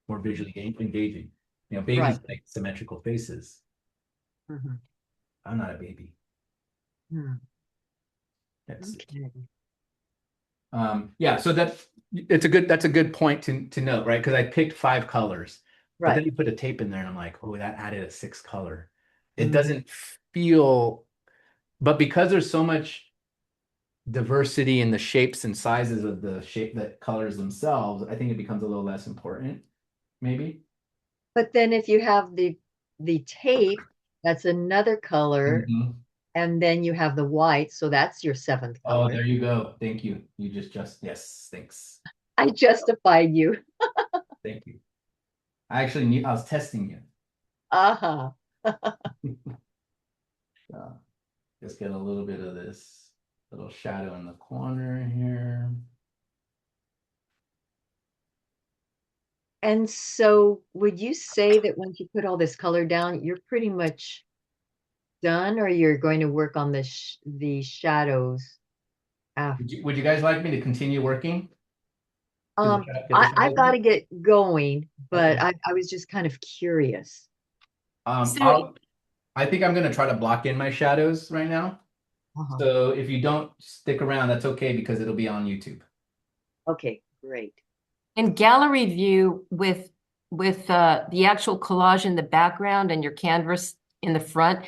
more visually engaging. You know, babies Right. like symmetrical faces. Mhm. I'm not a baby. Hmm. That's Okay. yeah. So that's a good point to note, right? Because I picked 5 colors, but then Right. you put a tape in there, and I'm like, oh, that added a 6th color. It Mm. doesn't feel, but because there's so much diversity in the shapes and sizes of the colors themselves, I think it becomes a little less important, maybe. But then if you have the tape, that's another color, Mhm. and then you have the white, so that's your 7th Oh, color. there you go. Thank you. You just yes, thanks. I justified you. Thank you. I actually knew I was testing you. Uh-huh. Uh, just get a little bit of this little shadow in the corner here. And so would you say that once you put all this color down, you're pretty much done, or you're going to work on the shadows after? Would you guys like me to continue working to get the I shadows got to in? get going, but Okay. I was just kind of curious. So I think I'm gonna try to block in my shadows right now. Uh-huh. So if you don't stick around, that's okay because it'll be on YouTube. Okay, great. in gallery view with the actual collage in the background and your canvas in the front,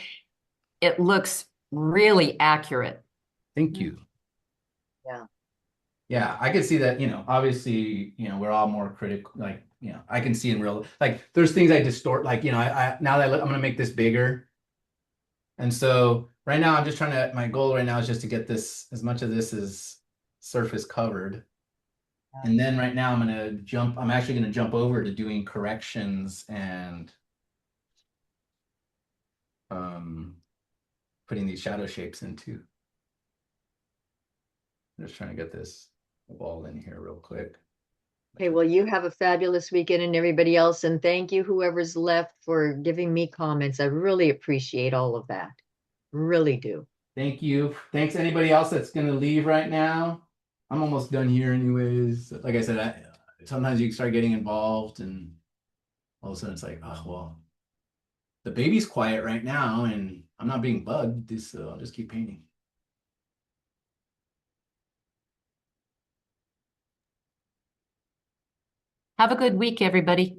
it looks really accurate. Thank you. Yeah. Yeah, I can see that, obviously, we're all more critical, like, I can see in real, like, there's things I distort, like, now that I'm gonna make this bigger. And so right now, I'm just my goal right now is just to get this, as much of this as surface covered. And then right now I'm actually gonna jump over to doing corrections and um, putting these shadow shapes into. I'm just trying to get this wall in here real quick. Okay, well, you have a fabulous weekend and everybody else, and thank you, whoever's left, for giving me comments. I really appreciate all of that. Really do. Thank you. Thanks anybody else that's gonna leave right now. I'm almost done here anyways. Like I said, sometimes you start getting involved and all of a sudden it's like, oh, well, the baby's quiet right now and I'm not being bugged, so I'll just keep painting. Have a good week, everybody.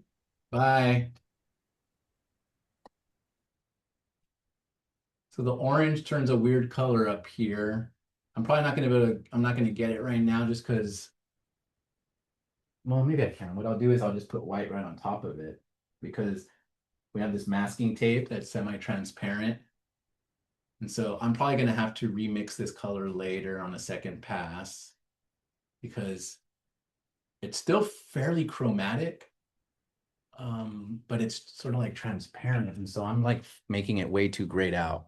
Bye. So the orange turns a weird color up here. I'm probably not gonna be able to, I'm not gonna get it right now just because, well, maybe I can. What I'll do is I'll just put white right on top of it because we have this masking tape that's semi-transparent. And so I'm probably gonna have to remix this color later on a second pass because it's still fairly chromatic, but it's sort of like transparent. And so I'm like making it way too grayed out.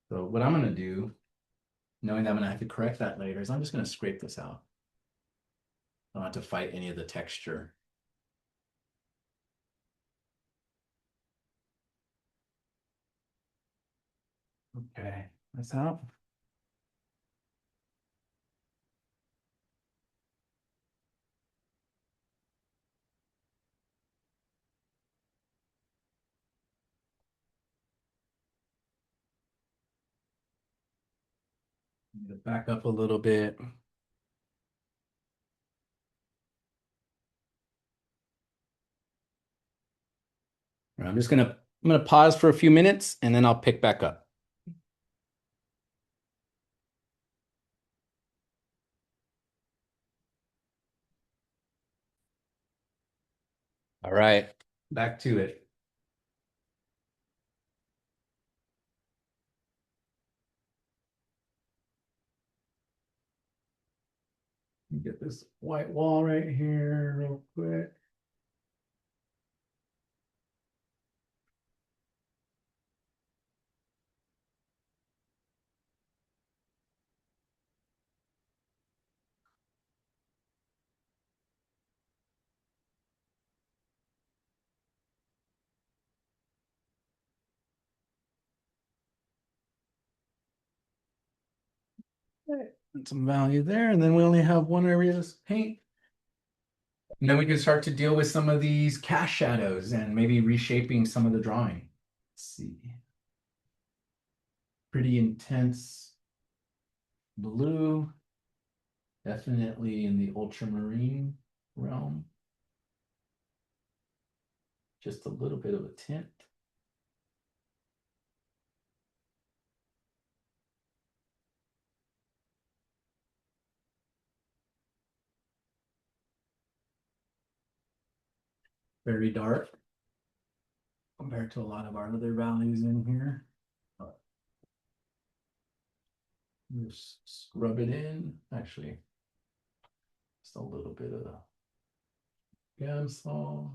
So what I'm gonna do, knowing that I'm gonna have to correct that later, is I'm just gonna scrape this out. I don't have to fight any of the texture. Okay, that's out. Need to back up a little bit. I'm gonna pause for a few minutes and then I'll pick back up. All right, back to it. Get this white wall right here real quick. And some value there, and then we only have one area to paint. And then we can start to deal with some of these cast shadows and maybe reshaping some of the drawing. Let's see. Pretty intense blue. Definitely in the ultramarine realm. Just a little bit of a tint. Very dark compared to a lot of our other values in here. Just scrub it in. Actually, just a little bit of Gamsol.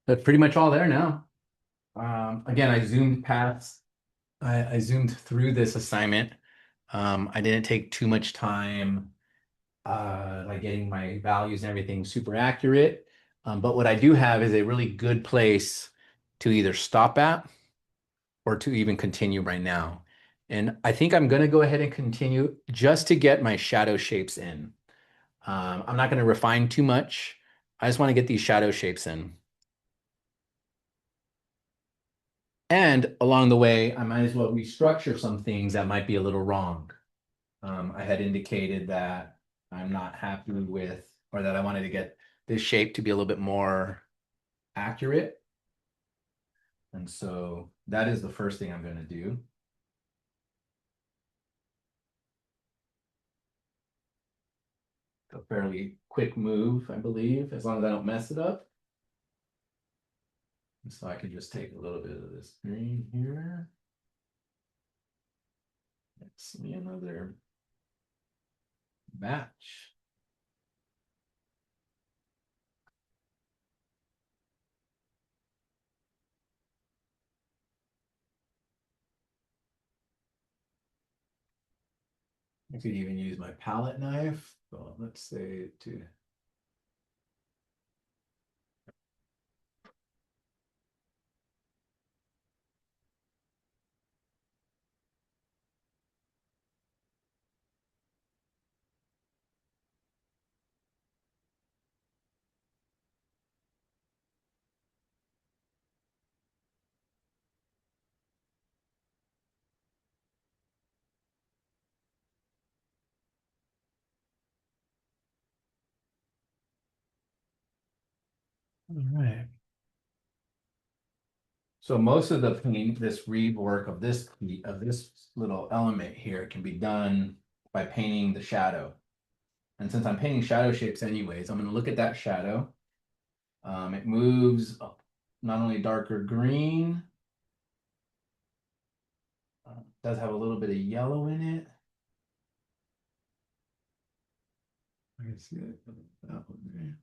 That's pretty much all there now. Again, I zoomed past, I zoomed through this assignment. I didn't take too much time, like getting my values and everything super accurate. But what I do have is a really good place to either stop at or to even continue right now. And I think I'm going to go ahead and continue just to get my shadow shapes in. I'm not going to refine too much. I just want to get these shadow shapes in. And along the way, I might as well restructure some things that might be a little wrong. I had indicated that I'm not happy with, or that I wanted to get this shape to be a little bit more accurate. And so that is the first thing I'm going to do. A fairly quick move, I believe, as long as I don't mess it up. And so I can just take a little bit of this green here. Let's see another batch. I could even use my palette knife. Well, let's say to all right. So most of the paint, this rework of this little element here can be done by painting the shadow. And since I'm painting shadow shapes anyways, I'm going to look at that shadow. It moves not only darker green, does have a little bit of yellow in it. I can see it. That one there.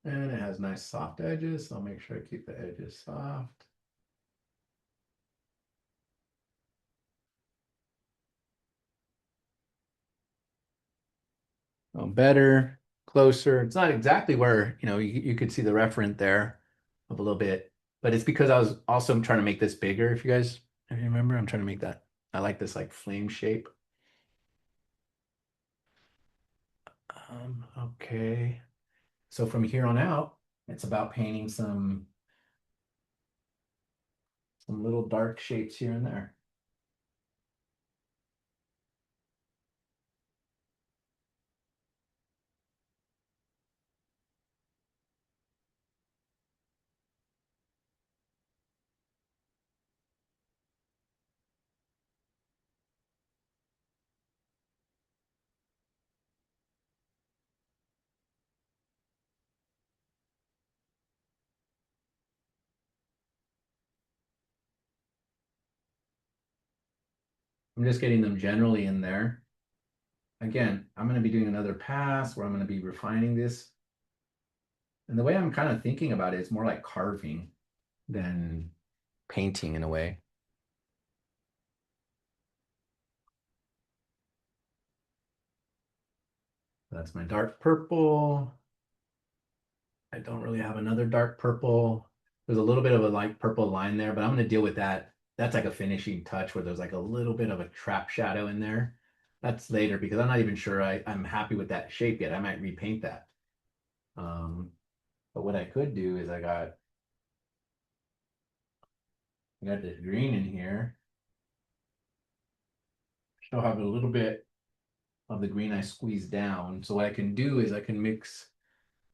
And it has nice soft edges, so I'll make sure I keep the edges soft. better, closer. It's not exactly where, you could see the referent there of a little bit, but it's because I was also trying to make this bigger. If you remember, I'm trying to make that. I like this like flame shape. Okay. So from here on out, it's about painting some little dark shapes here and there. I'm just getting them generally in there. Again, I'm going to be doing another pass where I'm going to be refining this. And the way I'm kind of thinking about it is more like carving than painting in a way. That's my dark purple. I don't really have another dark purple. There's a little bit of a light purple line there, but I'm going to deal with that. That's like a finishing touch where there's like a little bit of a trap shadow in there. That's later because I'm not even sure I'm happy with that shape yet. I might repaint that. But what I could do is I got this green in here. Still have a little bit of the green I squeezed down. So what I can do is I can mix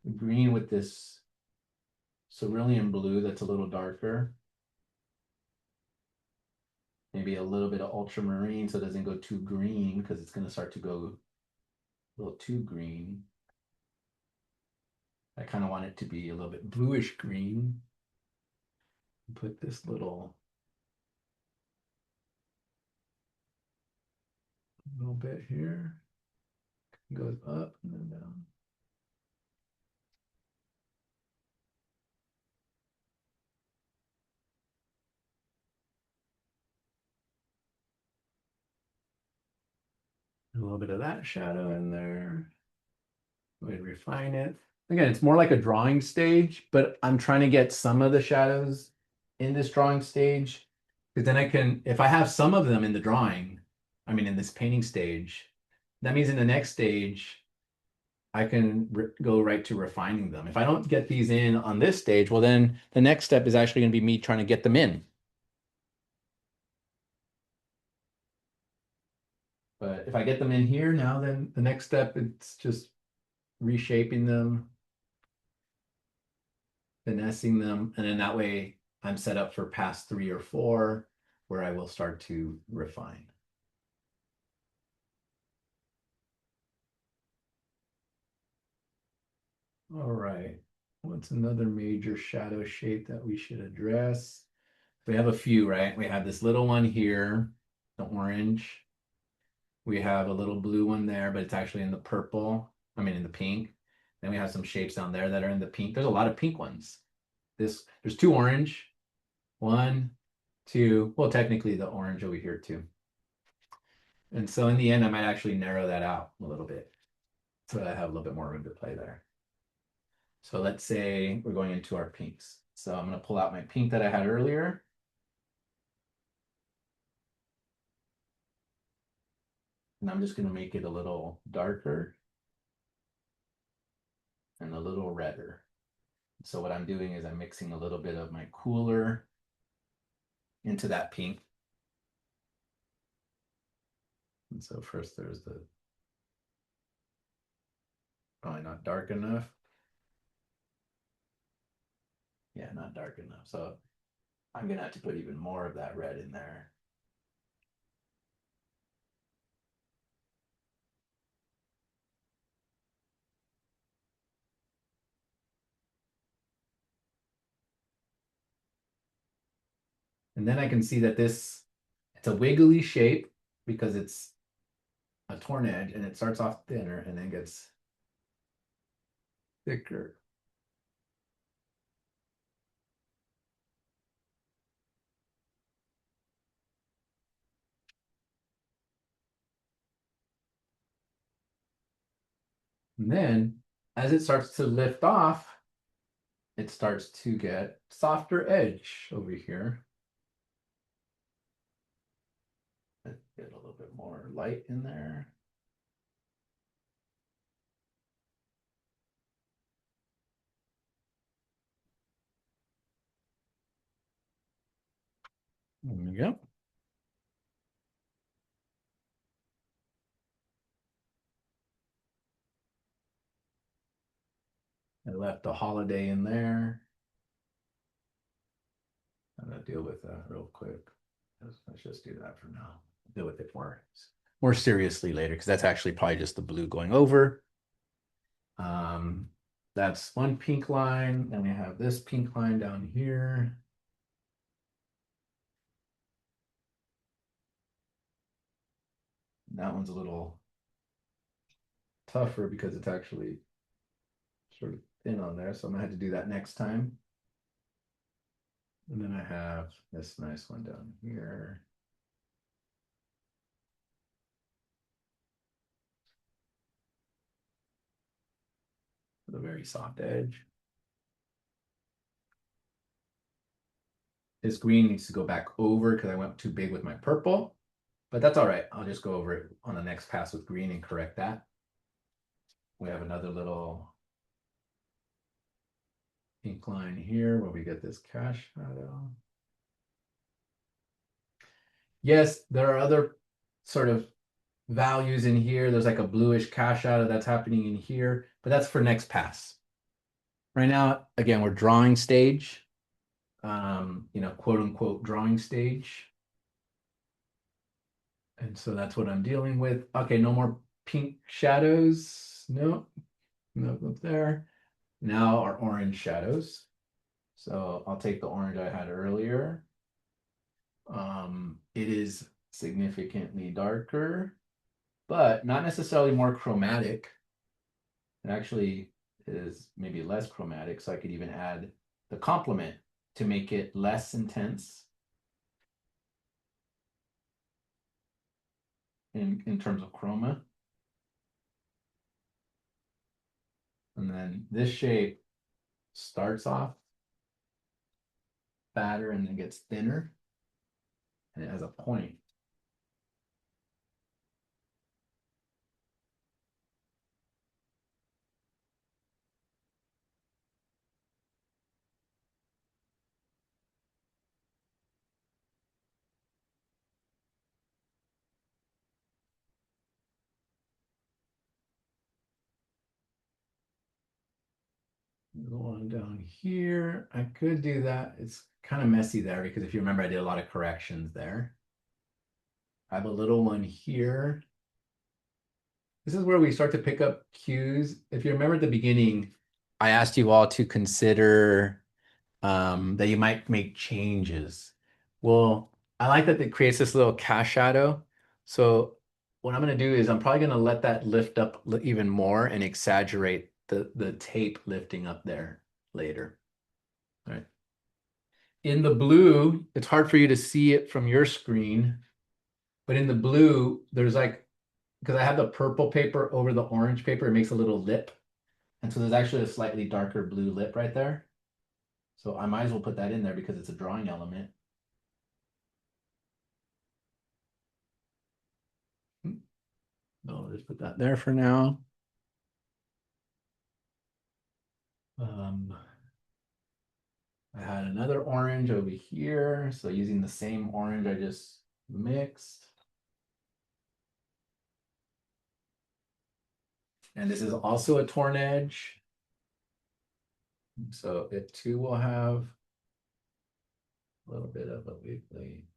the green with this cerulean blue that's a little darker. Maybe a little bit of ultramarine so it doesn't go too green because it's going to start to go a little too green. I kind of want it to be a little bit bluish green. Put this little bit here. Goes up and then down. A little bit of that shadow in there. We refine it. Again, it's more like a drawing stage, but I'm trying to get some of the shadows in this drawing stage. Because then I can, if I have some of them in the drawing, I mean, in this painting stage, that means in the next stage, I can go right to refining them. If I don't get these in on this stage, well, then the next step is actually going to be me trying to get them in. But if I get them in here now, then the next step, it's just reshaping them, finessing them, and then that way I'm set up for pass 3 or 4 where I will start to refine. All right, what's another major shadow shape that we should address? We have a few, right? We have this little one here, the orange. We have a little blue one there, but it's actually in the purple. I mean, in the pink. Then we have some shapes down there that are in the pink. There's a lot of pink ones. There's 2 orange, 1, 2. Well, technically the orange over here too. And so in the end, I might actually narrow that out a little bit so that I have a little bit more room to play there. So let's say we're going into our pinks. So I'm going to pull out my pink that I had earlier. And I'm just going to make it a little darker and a little redder. So what I'm doing is I'm mixing a little bit of my cooler into that pink. And so first there's probably not dark enough. Yeah, not dark enough. So I'm gonna have to put even more of that red in there. And then I can see that it's a wiggly shape because it's a torn edge and it starts off thinner and then gets thicker. And then as it starts to lift off, it starts to get softer edge over here. Let's get a little bit more light in there. There we go. I left a holiday in there. I'm gonna deal with that real quick. Let's just do that for now. Deal with it more seriously later, because that's actually probably just the blue going over. That's one pink line. Then we have this pink line down here. That one's a little tougher because it's actually sort of thin on there. So I'm gonna have to do that next time. And then I have this nice one down here. With a very soft edge. This green needs to go back over because I went too big with my purple, but that's all right. I'll just go over it on the next pass with green and correct that. We have another little pink line here where we get this cash shadow. Yes, there are other sort of values in here. There's like a bluish cash shadow that's happening in here, but that's for next pass. Right now, again, we're drawing stage, quote unquote drawing stage. And so that's what I'm dealing with. Okay, no more pink shadows. No, no up there. Now our orange shadows. So I'll take the orange I had earlier. It is significantly darker, but not necessarily more chromatic. It actually is maybe less chromatic, so I could even add the complement to make it less intense in terms of chroma. And then this shape starts off fatter and then gets thinner, and it has a point. The one down here, I could do that. It's kind of messy there because if you remember, I did a lot of corrections there. I have a little one here. This is where we start to pick up cues. If you remember at the beginning, I asked you all to consider that you might make changes. Well, I like that it creates this little cast shadow. So what I'm going to do is I'm probably going to let that lift up even more and exaggerate the tape lifting up there later. All right. In the blue, it's hard for you to see it from your screen, but in the blue, there's like, because I have the purple paper over the orange paper, it makes a little lip. And so there's actually a slightly darker blue lip right there. So I might as well put that in there because it's a drawing element. I'll just put that there for now. I had another orange over here. So using the same orange I just mixed. And this is also a torn edge. So it too will have a little bit of a wiggly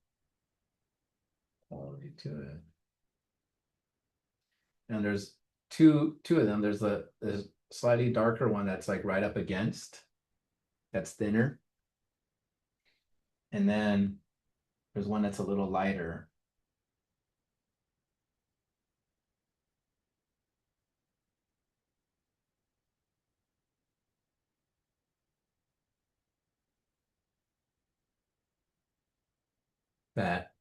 quality to it. And there's two of them. There's a slightly darker one that's like right up against, that's thinner. And then there's one that's a little lighter. That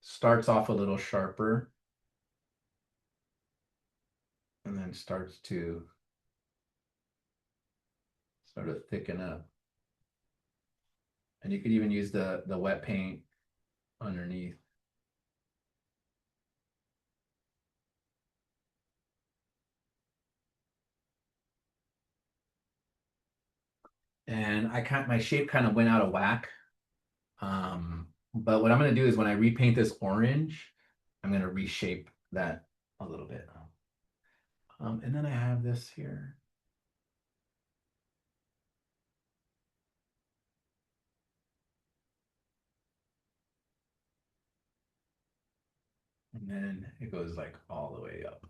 starts off a little sharper and then starts to sort of thicken up. And you could even use the wet paint underneath. And my shape kind of went out of whack. But what I'm going to do is when I repaint this orange, I'm going to reshape that a little bit. And then I have this here. And then it goes like all the way up.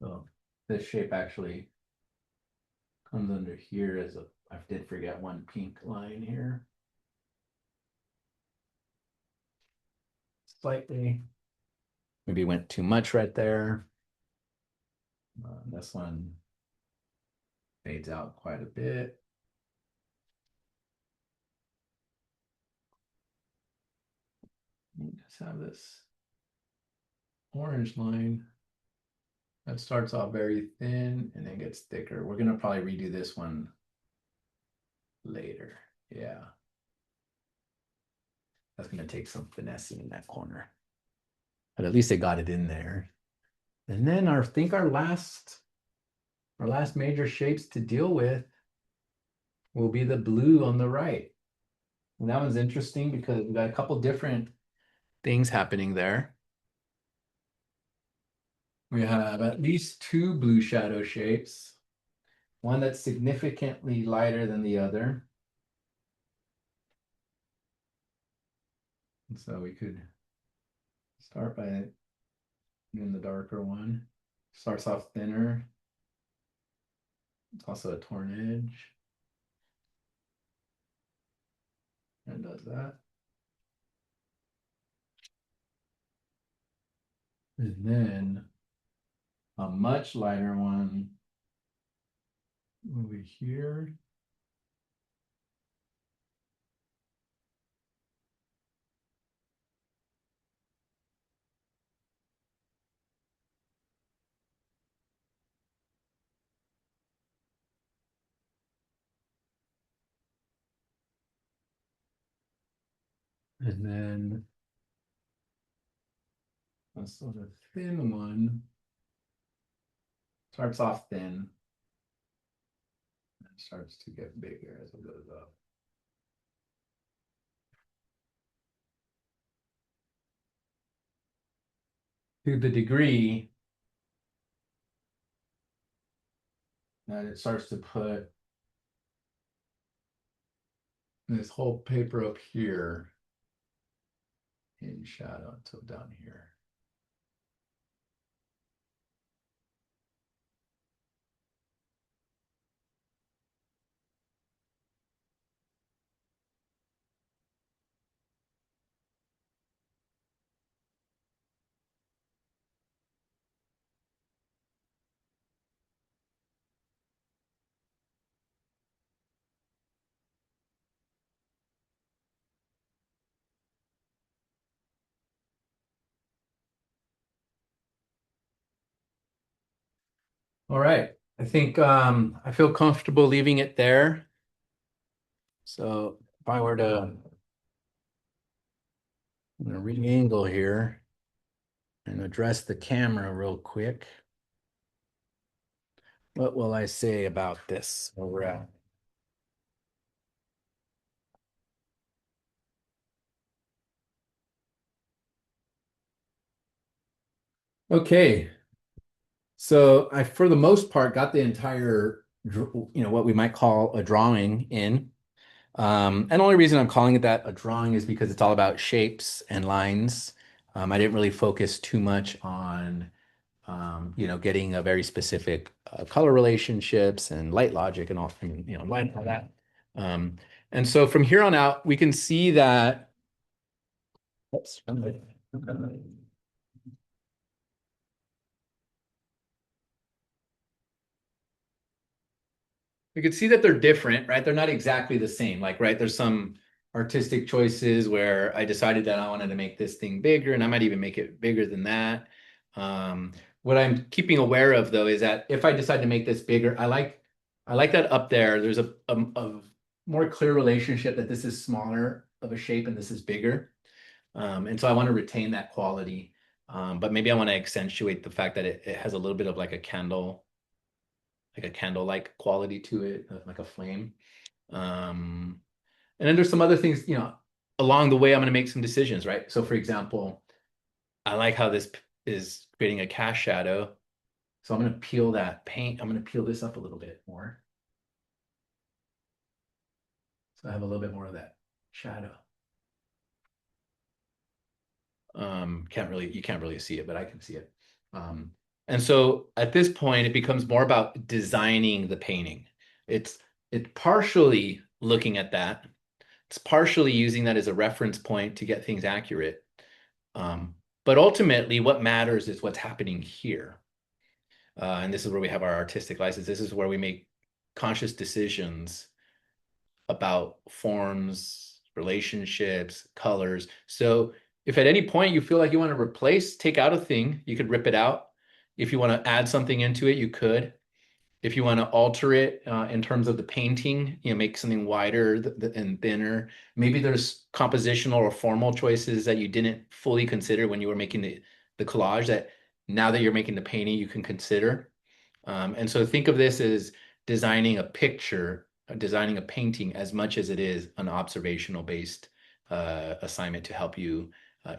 So this shape actually comes under here as I did forget one pink line here. Slightly. Maybe went too much right there. This one fades out quite a bit. You just have this orange line that starts off very thin and then gets thicker. We're gonna probably redo this one later. Yeah. That's gonna take some finessing in that corner. But at least they got it in there. And then I think our last major shapes to deal with will be the blue on the right. And that one's interesting because we've got a couple different things happening there. We have at least two blue shadow shapes, one that's significantly lighter than the other. And so we could start by doing the darker one. Starts off thinner. It's also a torn edge. And does that. And then a much lighter one over here. And then a sort of thin one. Starts off thin and starts to get bigger as it goes up. To the degree that it starts to put this whole paper up here in shadow until down here. All right. I think I feel comfortable leaving it there. So if I were to, I'm gonna re-angle here and address the camera real quick. What will I say about this? Where we're at? Okay. So I, for the most part, got the entire, what we might call a drawing in. And the only reason I'm calling it that, a drawing, is because it's all about shapes and lines. I didn't really focus too much on, getting a very specific color relationships and light logic and all, light and all that. And so from here on out, we can see that. Oops. We can see that they're different, right? They're not exactly the same. Like, right, there's some artistic choices where I decided that I wanted to make this thing bigger, and I might even make it bigger than that. What I'm keeping aware of though is that if I decide to make this bigger, I like that up there. There's a more clear relationship that this is smaller of a shape and this is bigger. And so I want to retain that quality. But maybe I want to accentuate the fact that it has a little bit of like a candle-like quality to it, like a flame. And then there's some other things, along the way, I'm going to make some decisions, right? So for example, I like how this is creating a cast shadow. So I'm going to peel that paint. I'm going to peel this up a little bit more. So I have a little bit more of that shadow. You can't really see it, but I can see it. And so at this point, it becomes more about designing the painting. It's partially looking at that. It's partially using that as a reference point to get things accurate. But ultimately, what matters is what's happening here. And this is where we have our artistic license. This is where we make conscious decisions about forms, relationships, colors. So if at any point you feel like you want to replace, take out a thing, you could rip it out. If you want to add something into it, you could. If you want to alter it in terms of the painting, make something wider and thinner. Maybe there's compositional or formal choices that you didn't fully consider when you were making the collage that now that you're making the painting, you can consider. And so think of this as designing a picture, designing a painting as much as it is an observational based assignment to help you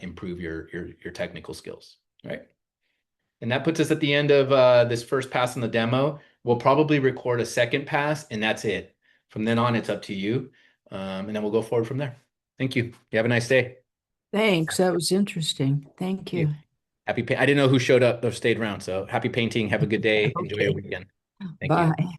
improve your technical skills, right? And that puts us at the end of this first pass on the demo. We'll probably record a second pass, and that's it. From then on, it's up to you. And then we'll go forward from there. Thank you. You have a nice day. Thanks. That was interesting. Thank you. I didn't know who showed up or stayed around. So happy painting. Have a good day. Enjoy your Okay. weekend. Thank you. Bye.